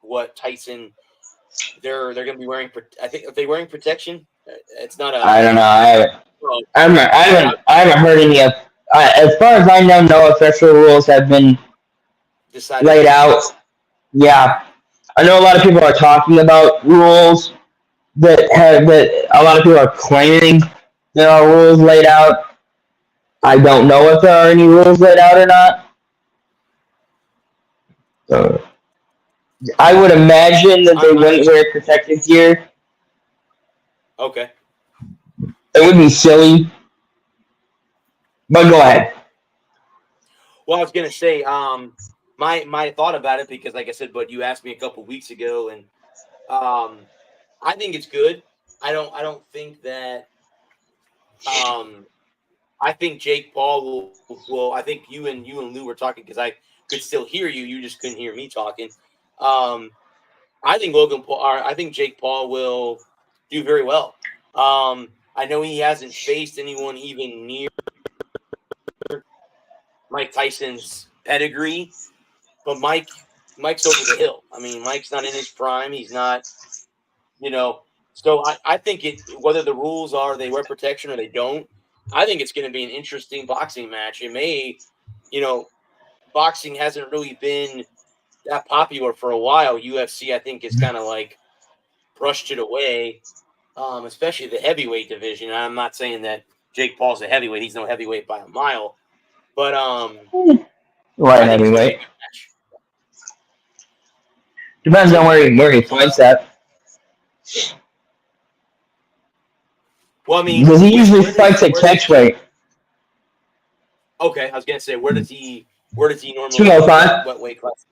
what Tyson. They're going to be wearing. I think, are they wearing protection? It's not a. I don't know. I haven't heard any of. As far as I know, no official rules have been laid out. Yeah, I know a lot of people are talking about rules that a lot of people are claiming there are rules laid out. I don't know if there are any rules laid out or not. I would imagine that they wouldn't wear protective gear. Okay. It would be silly. But go ahead. Well, I was going to say, my thought about it, because like I said, but you asked me a couple weeks ago, and I think it's good. I don't think that I think Jake Paul will I think you and Lou were talking, because I could still hear you. You just couldn't hear me talking. I think Jake Paul will do very well. I know he hasn't faced anyone even near Mike Tyson's pedigree, but Mike's over the hill. I mean, Mike's not in his prime. He's not, So I think whether the rules are they wear protection or they don't, I think it's going to be an interesting boxing match. It may, boxing hasn't really been that popular for a while. UFC, I think, is kind of like brushed it away, especially the heavyweight division. I'm not saying that Jake Paul's a heavyweight. He's no heavyweight by a mile. But light heavyweight. Depends on where he fights at. Well, I mean, because he usually fights at catchweight. Okay, I was gonna say, where does he normally? 205. What weight class?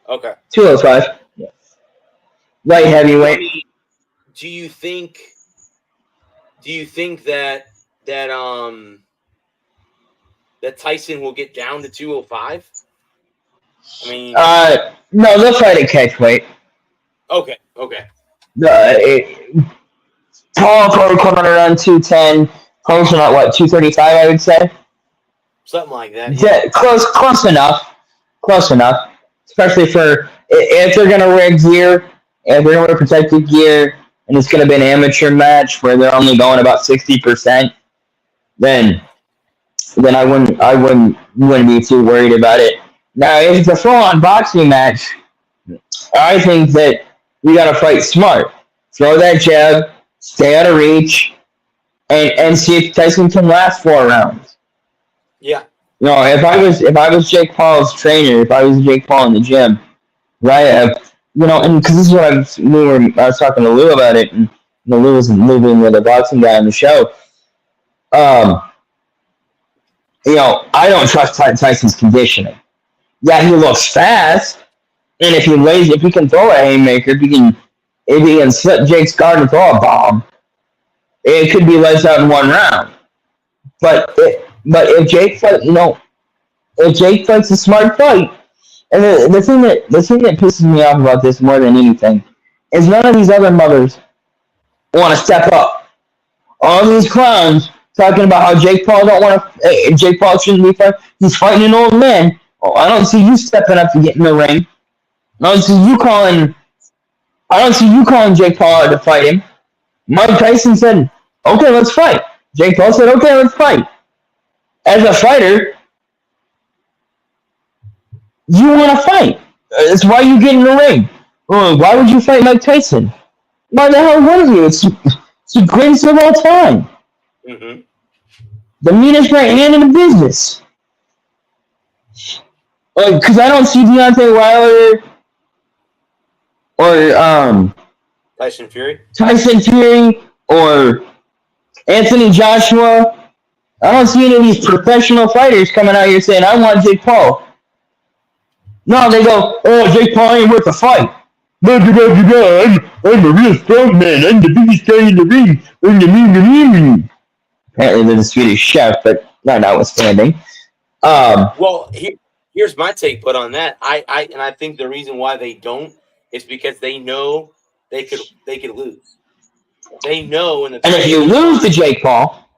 Okay. 205. Yeah. Light heavyweight. I mean, do you think that Tyson will get down to 205? I mean, no, they'll fight at catchweight. Okay. Paul probably coming around 210, close at 235, I would say. Something like that. Yeah, close enough. Especially for if they're gonna wear gear, if they're gonna wear protective gear, and it's gonna be an amateur match where they're only going about 60%, then I wouldn't be too worried about it. Now, if it's a full-on boxing match, I think that we gotta fight smart. Throw that jab, stay out of reach, and see if Tyson can last 4 rounds. Yeah. If I was Jake Paul's trainer, if I was Jake Paul in the gym, right? And because this is what I was talking to Lou about it, and Lou was being the boxing guy on the show. I don't trust Tyson's conditioning. Yeah, he looks fast, and if he can throw a haymaker, if he can slip Jake's guard and throw a bomb, it could be lights out in 1 round. But if Jake fights a smart fight, and the thing that pisses me off about this more than anything is none of these other mothers want to step up. All these clowns talking about how Jake Paul shouldn't be fighting. He's fighting an old man. Oh, I don't see you stepping up to get in the ring. I don't see you calling. I don't see you calling Jake Paul out to fight him. Mike Tyson said, "Okay, let's fight." Jake Paul said, "Okay, let's fight." As a fighter, you want to fight. That's why you get in the ring. Why would you fight Mike Tyson? Why the hell would you? It's the greatest of all time. Mm-hmm. The meanest right hand in the business. Because I don't see Deontay Wilder or Tyson Fury. Tyson Fury or Anthony Joshua. I don't see any of these professional fighters coming out here saying, "I want Jake Paul." No, they go, "Oh, Jake Paul ain't worth a fight. I'm a real strong man. I'm the biggest guy in the ring. Apparently, they're the Swedish chef, but notwithstanding. Well, here's my take put on that. I think the reason why they don't is because they know they could lose. They know and if you lose to Jake Paul,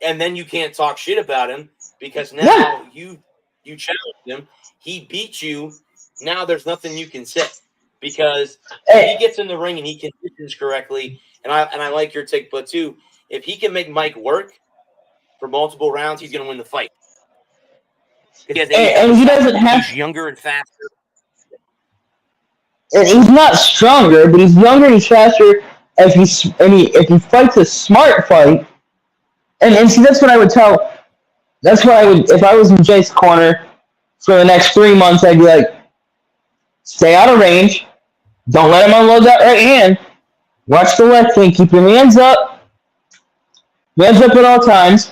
and then you can't talk shit about him because now you challenged him. He beat you. Now there's nothing you can say because if he gets in the ring and he conditions correctly, and I like your take, but too, if he can make Mike work for multiple rounds, he's going to win the fight. And he doesn't have. He's younger and faster. And he's not stronger, but he's younger and he's faster. If he fights a smart fight, and see, that's what I would tell. That's what I would, if I was in Jake's corner for the next 3 months, I'd be like, stay out of range. Don't let him unload that right hand. Watch the left hand. Keep your hands up. Hands up at all times.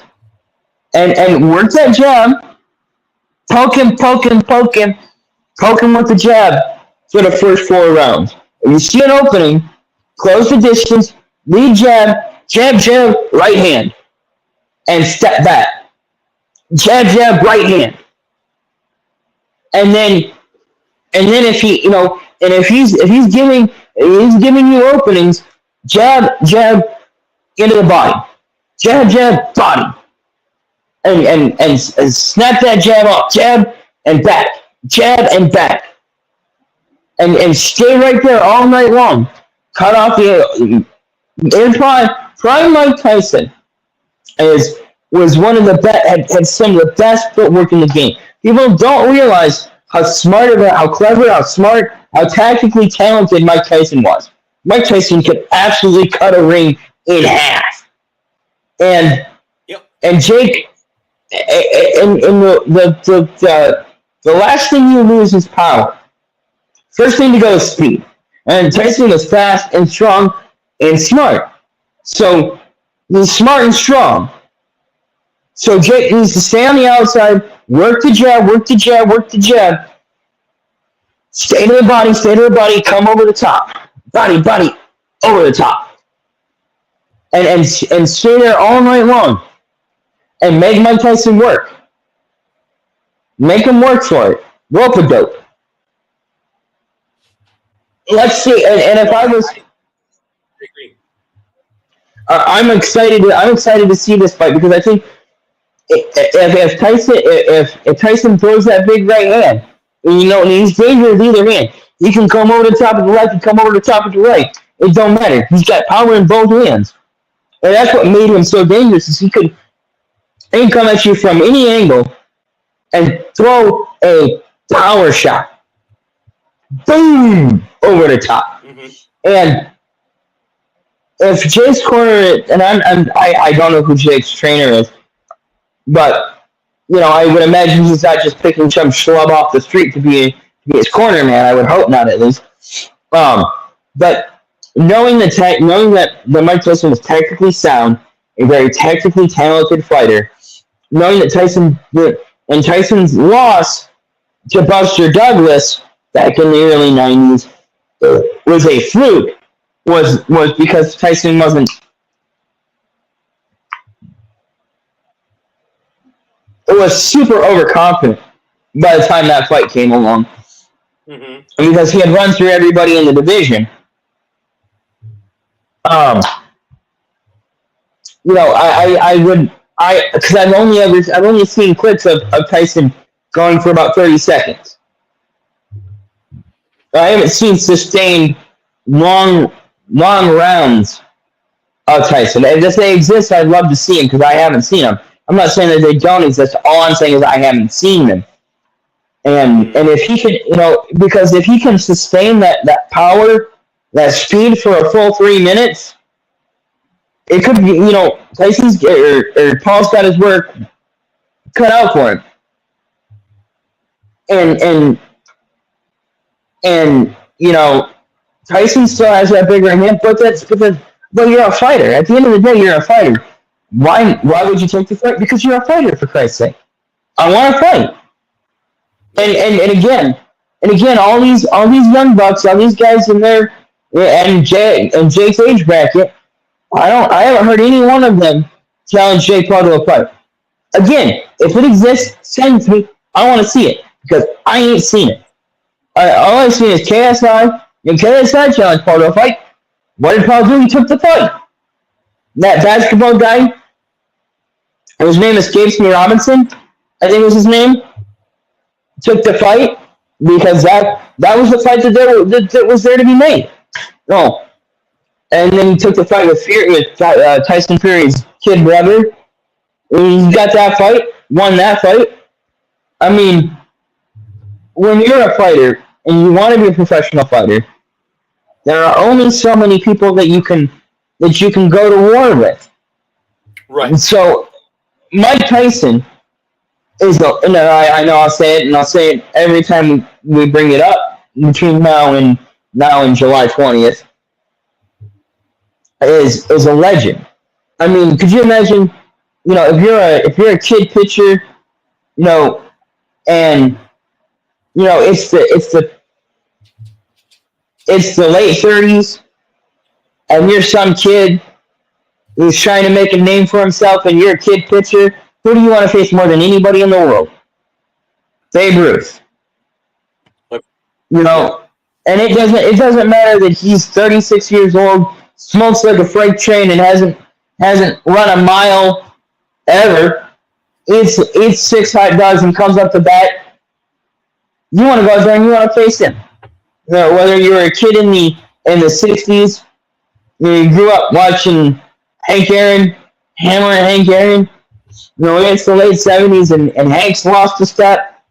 And work that jab. Poke him. Poke him with the jab for the first 4 rounds. If you see an opening, close the distance, lead jab, right hand. And step back. Jab, right hand. And then if he, if he's giving you openings, jab into the body. Jab, body. And snap that jab off. Jab and back. And stay right there all night long. Cut off the prime Mike Tyson was one of the best, had some of the best footwork in the game. People don't realize how clever, how smart, how tactically talented Mike Tyson was. Mike Tyson could absolutely cut a ring in half. And Jake, and the last thing you lose is power. First thing to go is speed. And Tyson is fast and strong and smart. So he's smart and strong. So Jake needs to stay on the outside, work the jab. Stay to the body, come over the top. Body, over the top. And stay there all night long. And make Mike Tyson work. Make him work for it. Rope-a-dope. Let's see, and if I was... I'm excited to see this fight because I think if Tyson throws that big right hand, and he's dangerous with either hand. He can come over the top of the left and come over the top of the right. It don't matter. He's got power in both hands. And that's what made him so dangerous is he can come at you from any angle and throw a power shot. Boom! Over the top. Mm-hmm. And if Jake's corner, and I don't know who Jake's trainer is, but I would imagine he's not just picking some schlub off the street to be his corner man. I would hope not, at least. But knowing that Mike Tyson is technically sound, a very technically talented fighter, knowing that Tyson's loss to Buster Douglas back in the early 90s was a fluke, was because Tyson was super overconfident by the time that fight came along. Mm-hmm. Because he had run through everybody in the division. Because I've only seen clips of Tyson going for about 30 seconds. I haven't seen sustained long rounds of Tyson. And if they exist, I'd love to see them because I haven't seen them. I'm not saying that they don't exist. All I'm saying is I haven't seen them. And if he can, because if he can sustain that power, that speed for a full 3 minutes, it could be, Tyson's or Paul's got his work cut out for him. And Tyson still has that bigger hand, but you're a fighter. At the end of the day, you're a fighter. Why would you take the fight? Because you're a fighter, for Christ's sake. I want to fight. And again, all these young bucks, all these guys in there, and Jake's age bracket, I haven't heard any one of them challenge Jake Paul to a fight. Again, if it exists, send it to me. I want to see it because I ain't seen it. All I've seen is KSI, and KSI challenged Paul to a fight. What did Paul do? He took the fight. That basketball guy, his name escapes me, Robinson, I think was his name, took the fight because that was the fight that was there to be made. No. And then he took the fight with Tyson Fury's kid brother. He got that fight, won that fight. I mean, when you're a fighter and you want to be a professional fighter, there are only so many people that you can go to war with. Right. And so Mike Tyson is I know I'll say it, and I'll say it every time we bring it up between now and July 20th. Is a legend. I mean, could you imagine? If you're a kid pitcher, and it's the late 30s, and you're some kid who's trying to make a name for himself, and you're a kid pitcher. Who do you want to face more than anybody in the world? Babe Ruth. And it doesn't matter that he's 36 years old, smokes like a freight train, and hasn't run a mile ever. Eats 6 hot dogs and comes up to bat. You want to go out there and you want to face him. Whether you're a kid in the 60s, you grew up watching Hank Aaron, hammering Hank Aaron. It's the late 70s and Hank's lost a step.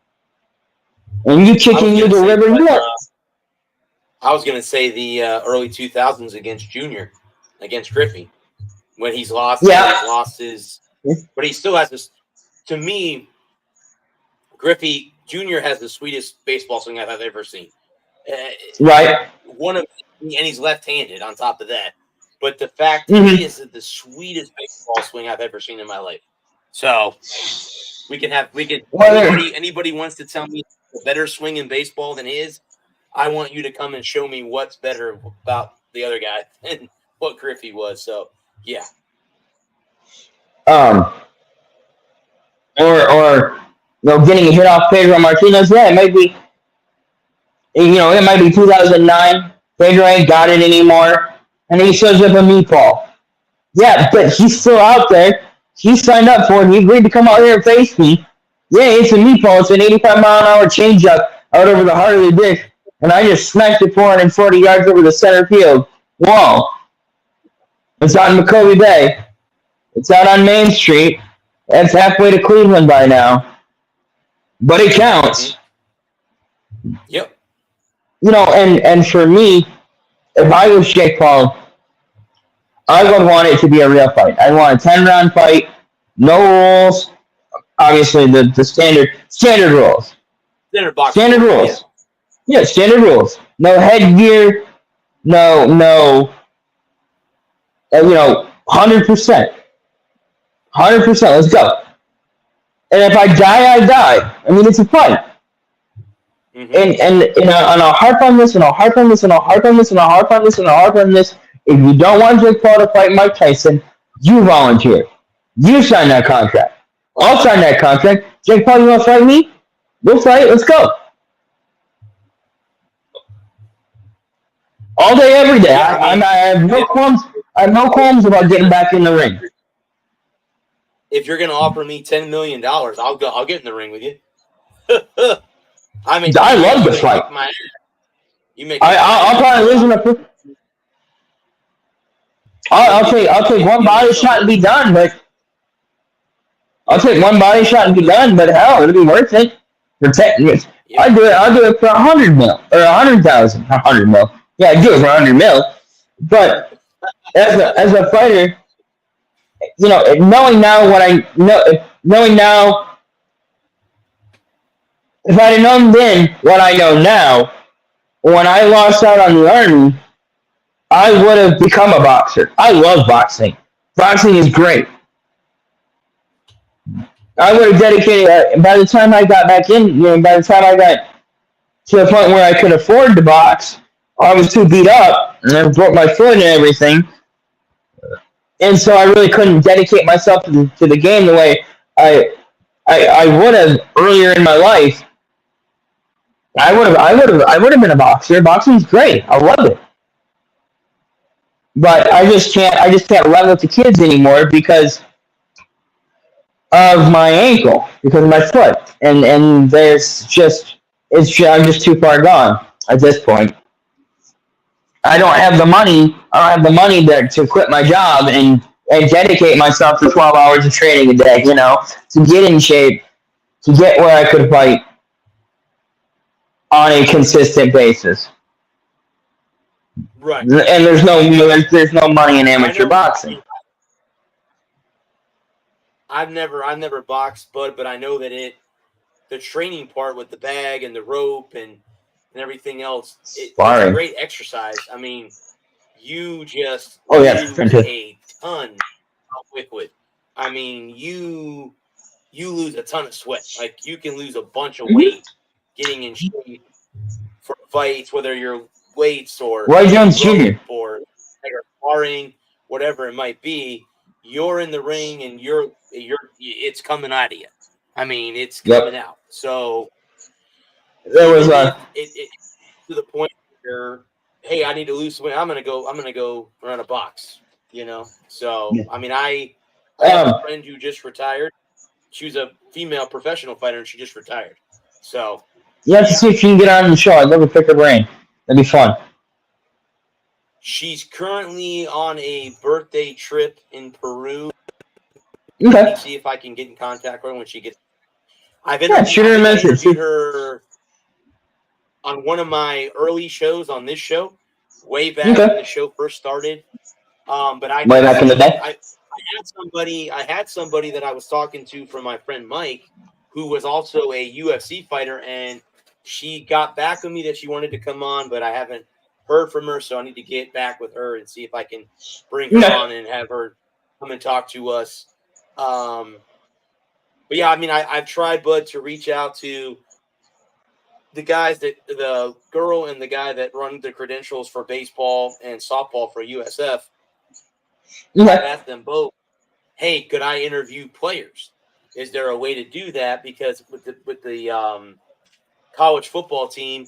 And you kicking you deliver. I was going to say the early 2000s against Junior, against Griffey, when he's lost. Yeah. He's lost his, but he still has this. To me, Griffey Junior has the sweetest baseball swing I've ever seen. Right. And he's left-handed on top of that. But the fact he is the sweetest baseball swing I've ever seen in my life. So anybody wants to tell me a better swing in baseball than his, I want you to come and show me what's better about the other guy than what Griffey was. So, yeah. Or getting a hit off Pedro Martinez. Yeah, it might be. It might be 2009. Pedro ain't got it anymore, and he shows up a meatball. Yeah, but he's still out there. He signed up for it. He agreed to come out here and face me. Yeah, it's a meatball. It's an 85-mile-an-hour changeup out over the heart of the dish. And I just smacked it 440 yards over the center field wall. It's out in McCovey Bay. It's out on Main Street. That's halfway to Cleveland by now. But it counts. Yep. And for me, if I was Jake Paul, I would want it to be a real fight. I want a 10-round fight, no rules. Obviously, the standard rules. Standard rules. Yeah, standard rules. No headgear. No. 100%. 100%. Let's go. And if I die, I die. I mean, it's a fight. Mm-hmm. And I'll harp on this, and I'll harp on this, and I'll harp on this, and I'll harp on this, and I'll harp on this. If you don't want Jake Paul to fight Mike Tyson, you volunteer. You sign that contract. I'll sign that contract. Jake Paul, you want to fight me? We'll fight. Let's go. All day, every day. I have no qualms. I have no qualms about getting back in the ring. If you're going to offer me $10 million, I'll get in the ring with you. I mean, I love the fight. You make. I'll probably lose in a. I'll take one body shot and be done, but I'll take one body shot and be done. But hell, it'll be worth it. Protect me. I'll do it for 100 mil or 100,000. 100 mil. Yeah, I do it for 100 mil. But as a fighter, you know, knowing now what I know, knowing now, if I had known then what I know now, when I lost out on the army, I would have become a boxer. I love boxing. Boxing is great. I would have dedicated. By the time I got back in, you know, by the time I got to the point where I could afford to box, I was too beat up and I broke my foot and everything, and so I really couldn't dedicate myself to the game the way I would have earlier in my life. I would have been a boxer. Boxing's great. I love it. But I just can't level with the kids anymore because of my ankle, because of my foot, and I'm just too far gone at this point. I don't have the money. I don't have the money to quit my job and dedicate myself to 12 hours of training a day. You know, to get in shape, to get where I could fight on a consistent basis. Right. And there's no money in amateur boxing. I've never boxed, but I know that the training part with the bag and the rope and everything else, it's a great exercise. I mean, you just lose a ton of liquid. I mean, you lose a ton of sweat. Like, you can lose a bunch of weight getting in shape for fights, whether you're weights or Roy Jones Jr. or sparring, whatever it might be. You're in the ring and it's coming out of you. I mean, it's coming out. So there was it to the point where, hey, I need to lose weight. I'm gonna go run a box. You know. So I mean, I have a friend who just retired. She was a female professional fighter and she just retired. So you have to see if you can get on the show. I'd love to pick her brain. That'd be fun. She's currently on a birthday trip in Peru. Okay. See if I can get in contact with her when she gets. I've shoot her a message. Interviewed her on one of my early shows on this show, way back when the show first started. But way back in the day. I had somebody that I was talking to from my friend Mike, who was also a UFC fighter, and she got back with me that she wanted to come on, but I haven't heard from her, so I need to get back with her and see if I can bring her on and have her come and talk to us. But yeah, I mean, I've tried, Bud, to reach out to the guys the girl and the guy that run the credentials for baseball and softball for USF. I've asked them both, hey, could I interview players? Is there a way to do that? Because with the college football team,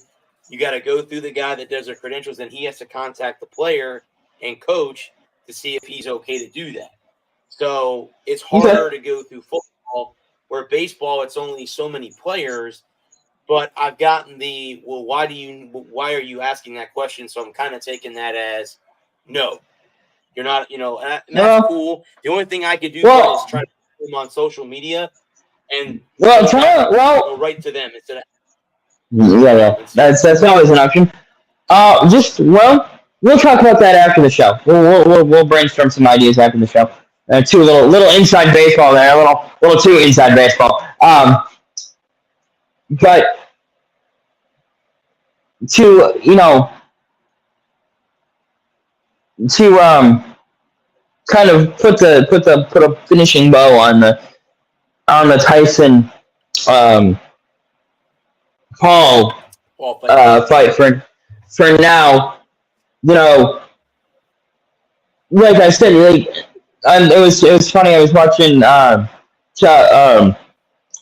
you got to go through the guy that does their credentials, and he has to contact the player and coach to see if he's okay to do that. So it's harder to go through football, where baseball, it's only so many players. But I've gotten why are you asking that question? So I'm kind of taking that as, no, you're not, and that's cool. The only thing I could do is try to put them on social media and go right to them instead of. Yeah. That's always an option. We'll talk about that after the show. We'll brainstorm some ideas after the show. Too little inside baseball there, a little too inside baseball. But to kind of put a finishing bow on the Tyson Paul fight for now. Like I said, it was funny. I was watching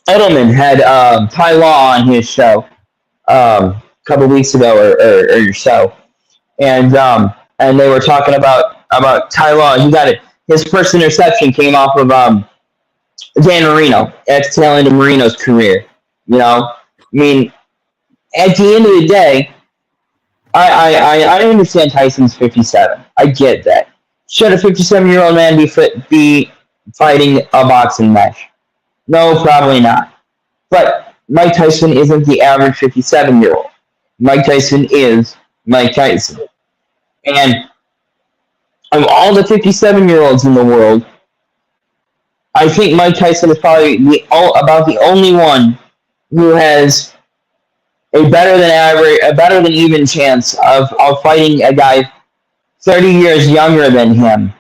Edelman had Ty Law on his show a couple weeks ago or so, and they were talking about Ty Law. He got it. His first interception came off of Dan Marino at the tail end of Marino's career. I mean, at the end of the day, I understand Tyson's 57. I get that. Should a 57-year-old man be fighting a boxing match? No, probably not. But Mike Tyson isn't the average 57-year-old. Mike Tyson is Mike Tyson. And of all the 57-year-olds in the world, I think Mike Tyson is probably about the only one who has a better than even chance of fighting a guy 30 years younger than him.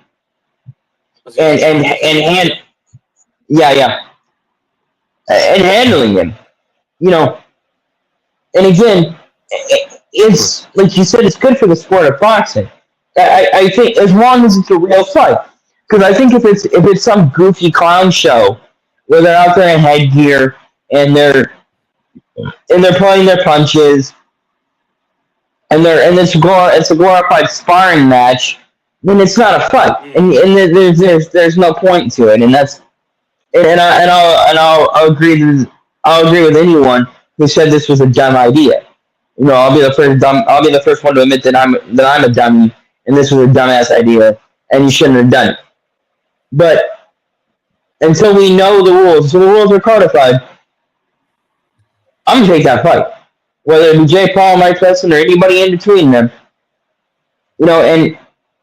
And handling him. And again, it's like you said, it's good for the sport of boxing. I think as long as it's a real fight, because I think if it's some goofy clown show where they're out there in headgear and they're pulling their punches and it's a glorified sparring match, then it's not a fight, and there's no point to it, and I'll agree with anyone who said this was a dumb idea. I'll be the first one to admit that I'm a dummy, and this was a dumbass idea, and you shouldn't have done it. But until we know the rules, so the rules are codified, I'm gonna take that fight, whether it be Jake Paul, Mike Tyson, or anybody in between them.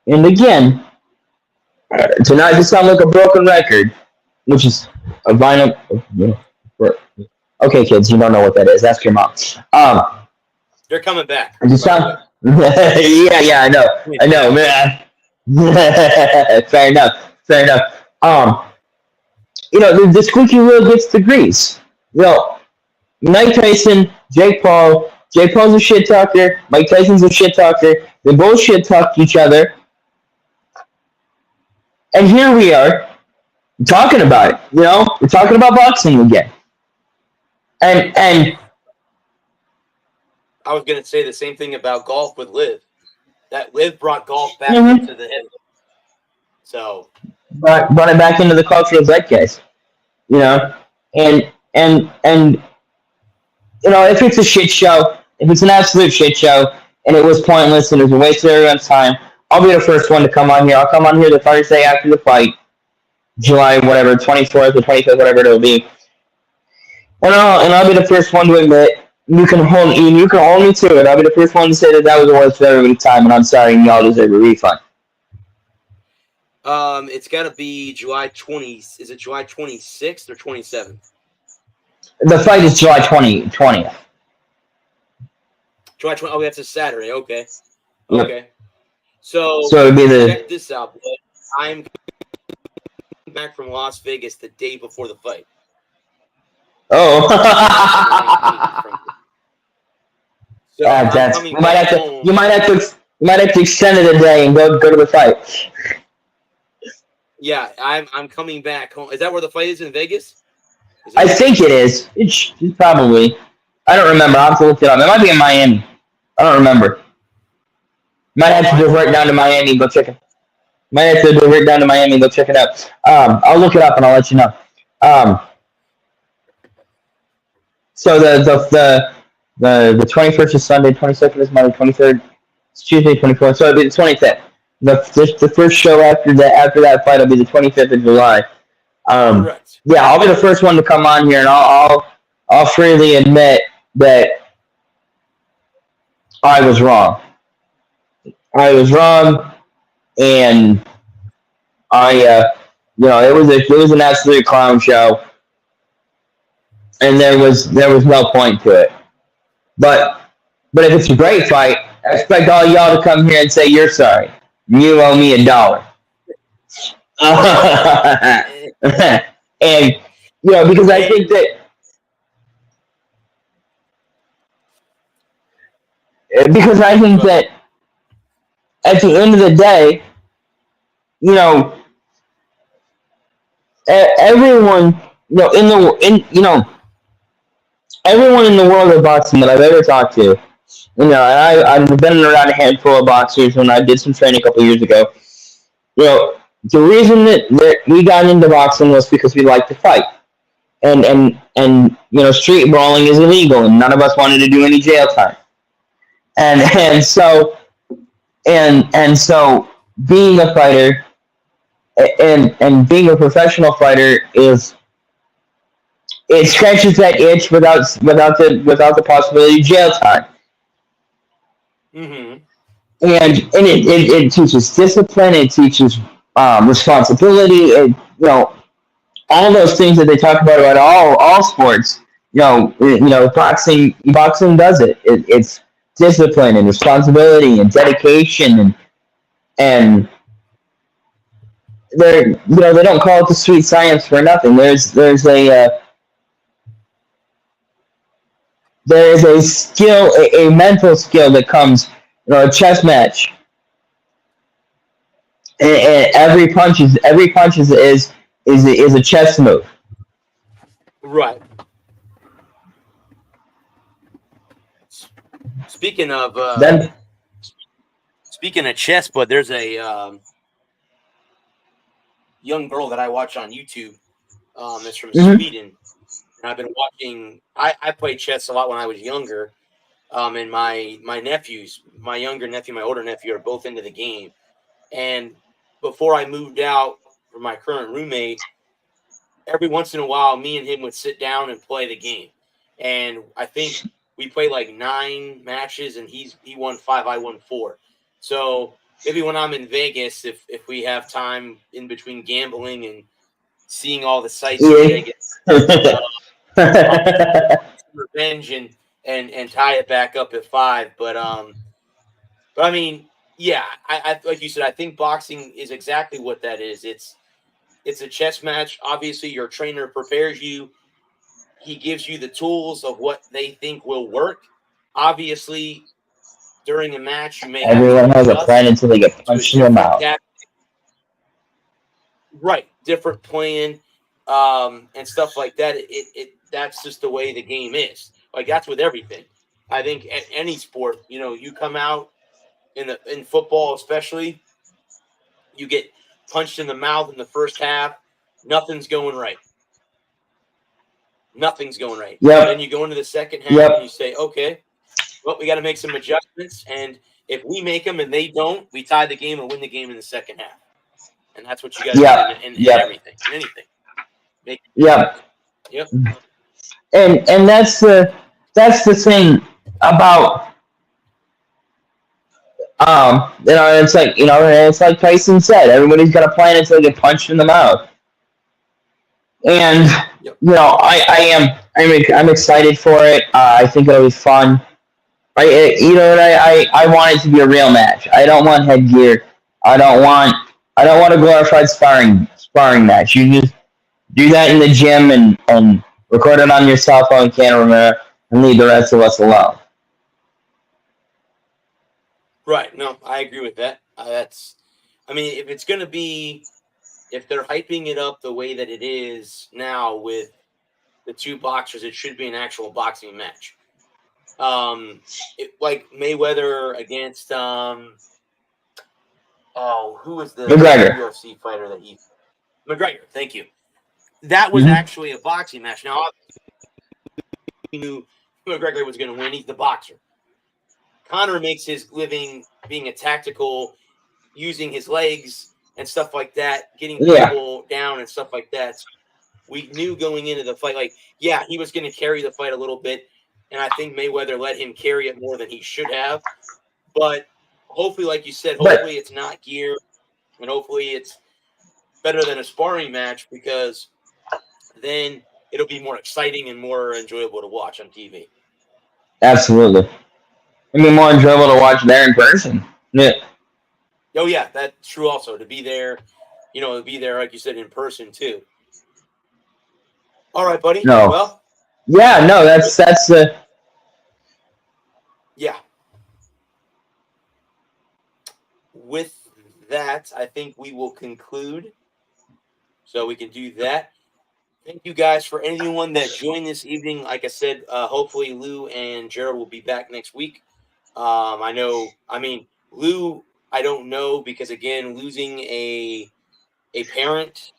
And again, to not just sound like a broken record, which is a vinyl. Okay, kids, you don't know what that is. Ask your mom. They're coming back. Yeah, I know, man. Fair enough. The squeaky wheel gets the grease. Mike Tyson, Jake Paul's a shit talker. Mike Tyson's a shit talker. They both shit talk each other. And here we are talking about it. We're talking about boxing again. And I was going to say the same thing about golf with Liv. That Liv brought golf back into the head. So brought it back into the cultural zeitgeist. And if it's a shit show, if it's an absolute shit show, and it was pointless and it was a waste of everyone's time, I'll be the first one to come on here. I'll come on here the Thursday after the fight, July, whatever, 24th or 25th, whatever it'll be. And I'll be the first one to admit, you can hold me to it. I'll be the first one to say that was a waste of everybody's time, and I'm sorry, and y'all deserve a refund. It's got to be July 20. Is it July 26th or 27th? The fight is July 20th. July 20th. Oh, that's a Saturday. Okay. Yep. Okay. So it'd be check this out. I'm back from Las Vegas the day before the fight. Oh. So you might have to extend it a day and go to the fight. Yeah, I'm coming back home. Is that where the fight is in Vegas? I think it is. It's probably. I don't remember. I'll have to look it up. It might be in Miami. I don't remember. Might have to divert down to Miami and go check it. Out. I'll look it up and I'll let you know. So the 21st is Sunday, 22nd is Monday, 23rd is Tuesday, 24th. So it'll be the 25th. The first show after that fight will be the 25th of July. Correct. Yeah, I'll be the first one to come on here, and I'll freely admit that I was wrong. And it was an absolute clown show, and there was no point to it. But if it's a great fight, I expect all y'all to come here and say you're sorry. You owe me $1. And because I think that at the end of the day, everyone everyone in the world of boxing that I've ever talked to, and I've been around a handful of boxers when I did some training a couple years ago. The reason that we got into boxing was because we liked to fight, and street brawling is illegal, and none of us wanted to do any jail time. and so so being a fighter and being a professional fighter is it scratches that itch without the possibility of jail time. Mm-hmm. And it teaches discipline, it teaches responsibility, all those things that they talk about all sports. Boxing does it's discipline and responsibility and dedication and they don't call it the sweet science for nothing. There is a skill, a mental skill that comes, a chess match, and every punch is a chess move. Right. Speaking of Then chess, but there's a young girl that I watch on YouTube that's from mhm. Sweden. And I've been watching. I played chess a lot when I was younger. And my nephews, my younger nephew, my older nephew, are both into the game. And before I moved out from my current roommate, every once in a while, me and him would sit down and play the game. And I think we played like 9 matches, and he won 5, I won 4. So maybe when I'm in Vegas, if we have time in between gambling and seeing all the sights in Yeah. Vegas, I'll revenge and tie it back up at 5. But I mean, yeah, I like you said, I think boxing is exactly what that is. It's a chess match. Obviously, your trainer prepares you. He gives you the tools of what they think will work. Obviously, during a match, you may have to Everyone has a plan adjust until they get to a punched in the different mouth. tactic. Right, different plan, and stuff like that. That's just the way the game is. Like that's with everything. I think at any sport, you come out in football, especially, you get punched in the mouth in the first half. Nothing's going right. Nothing's going right. Then Yep. you go into the second half and you Yep. say, okay, well, we got to make some adjustments. And if we make them and they don't, we tie the game or win the game in the second half. And that's what you got to do Yep. in Yep. everything, in anything. Make Yep. adjustments. Yep. And that's the thing about it's like Tyson said, everybody's got a plan until they get punched in the mouth. And Yep. I'm excited for it. I think it'll be fun. I want it to be a real match. I don't want headgear. I don't want a glorified sparring match. You just do that in the gym and record it on your cell phone camera and leave the rest of us alone. Right. No, I agree with that. I mean, if they're hyping it up the way that it is now with the 2 boxers, it should be an actual boxing match. Like Mayweather against who was the McGregor. UFC fighter that he McGregor? Thank you. That was Mm-hmm. actually a boxing match. Now we knew McGregor was going to win. He's the boxer. Conor makes his living being a tactical, using his legs and stuff like that, getting people down and stuff like that. So we knew going into the fight, like, yeah, he was going to carry the fight a little bit, and I think Mayweather let him carry it more than he should have. But hopefully, like you said, hopefully it's not gear, and hopefully it's better than a sparring match, because then it'll be more exciting and more enjoyable to watch on TV. Absolutely. It'd be more enjoyable to watch there in person. Yeah. Oh yeah, that's true. Also, to be there, to be there, like you said, in person too. All right, buddy. No. Well. Yeah. No. That's Yeah. With that, I think we will conclude. So we can do that. Thank you guys for anyone that joined this evening. Like I said, hopefully Lou and Gerald will be back next week. Lou, I don't know, because again, losing a parent,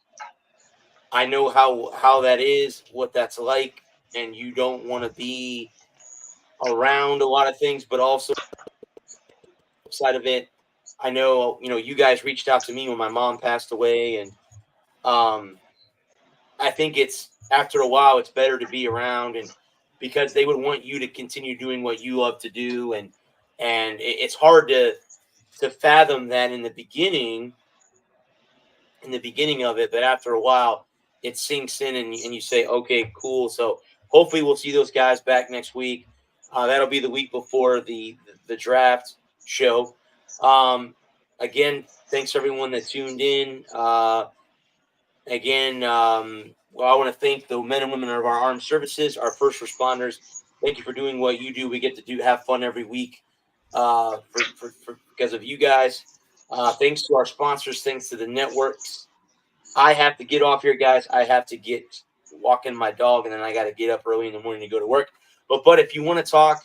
I know how that is, what that's like, and you don't want to be around a lot of things, but also side of it. I know, you guys reached out to me when my mom passed away, and I think it's after a while it's better to be around, and because they would want you to continue doing what you love to do, and it's hard to fathom that in the beginning of it, but after a while it sinks in, and you say, okay, cool. So hopefully we'll see those guys back next week. That'll be the week before the draft show. Again, thanks everyone that tuned in. Again, well, I want to thank the men and women of our armed services, our first responders. Thank you for doing what you do. We get to have fun every week because of you guys. Thanks to our sponsors. Thanks to the networks. I have to get off here, guys. I have to get walking my dog, and then I got to get up early in the morning to go to work. But if you want to talk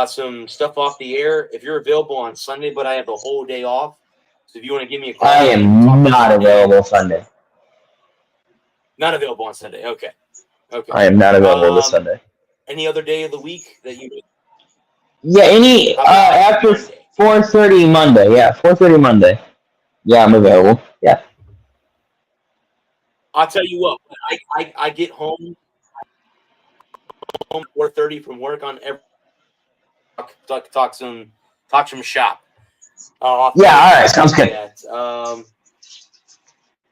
some stuff off the air, if you're available on Sunday, but I have the whole day off. So if you want to give me a call, I am not available Sunday. Not available on Sunday. Okay. I am not available this Sunday. Any other day of the week that you? Yeah, after 4:30 Monday. Yeah, 4:30 Monday. Yeah, I'm available. Yeah. I'll tell you what. I get home 4:30 from work on every talk some shop. Yeah, all right, sounds good.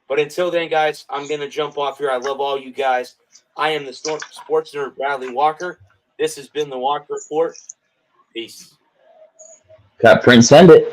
But until then, guys, I'm gonna jump off here. I love all you guys. I am the sports nerd Bradley Walker. This has been the Walker Report. Peace. Got print, send it.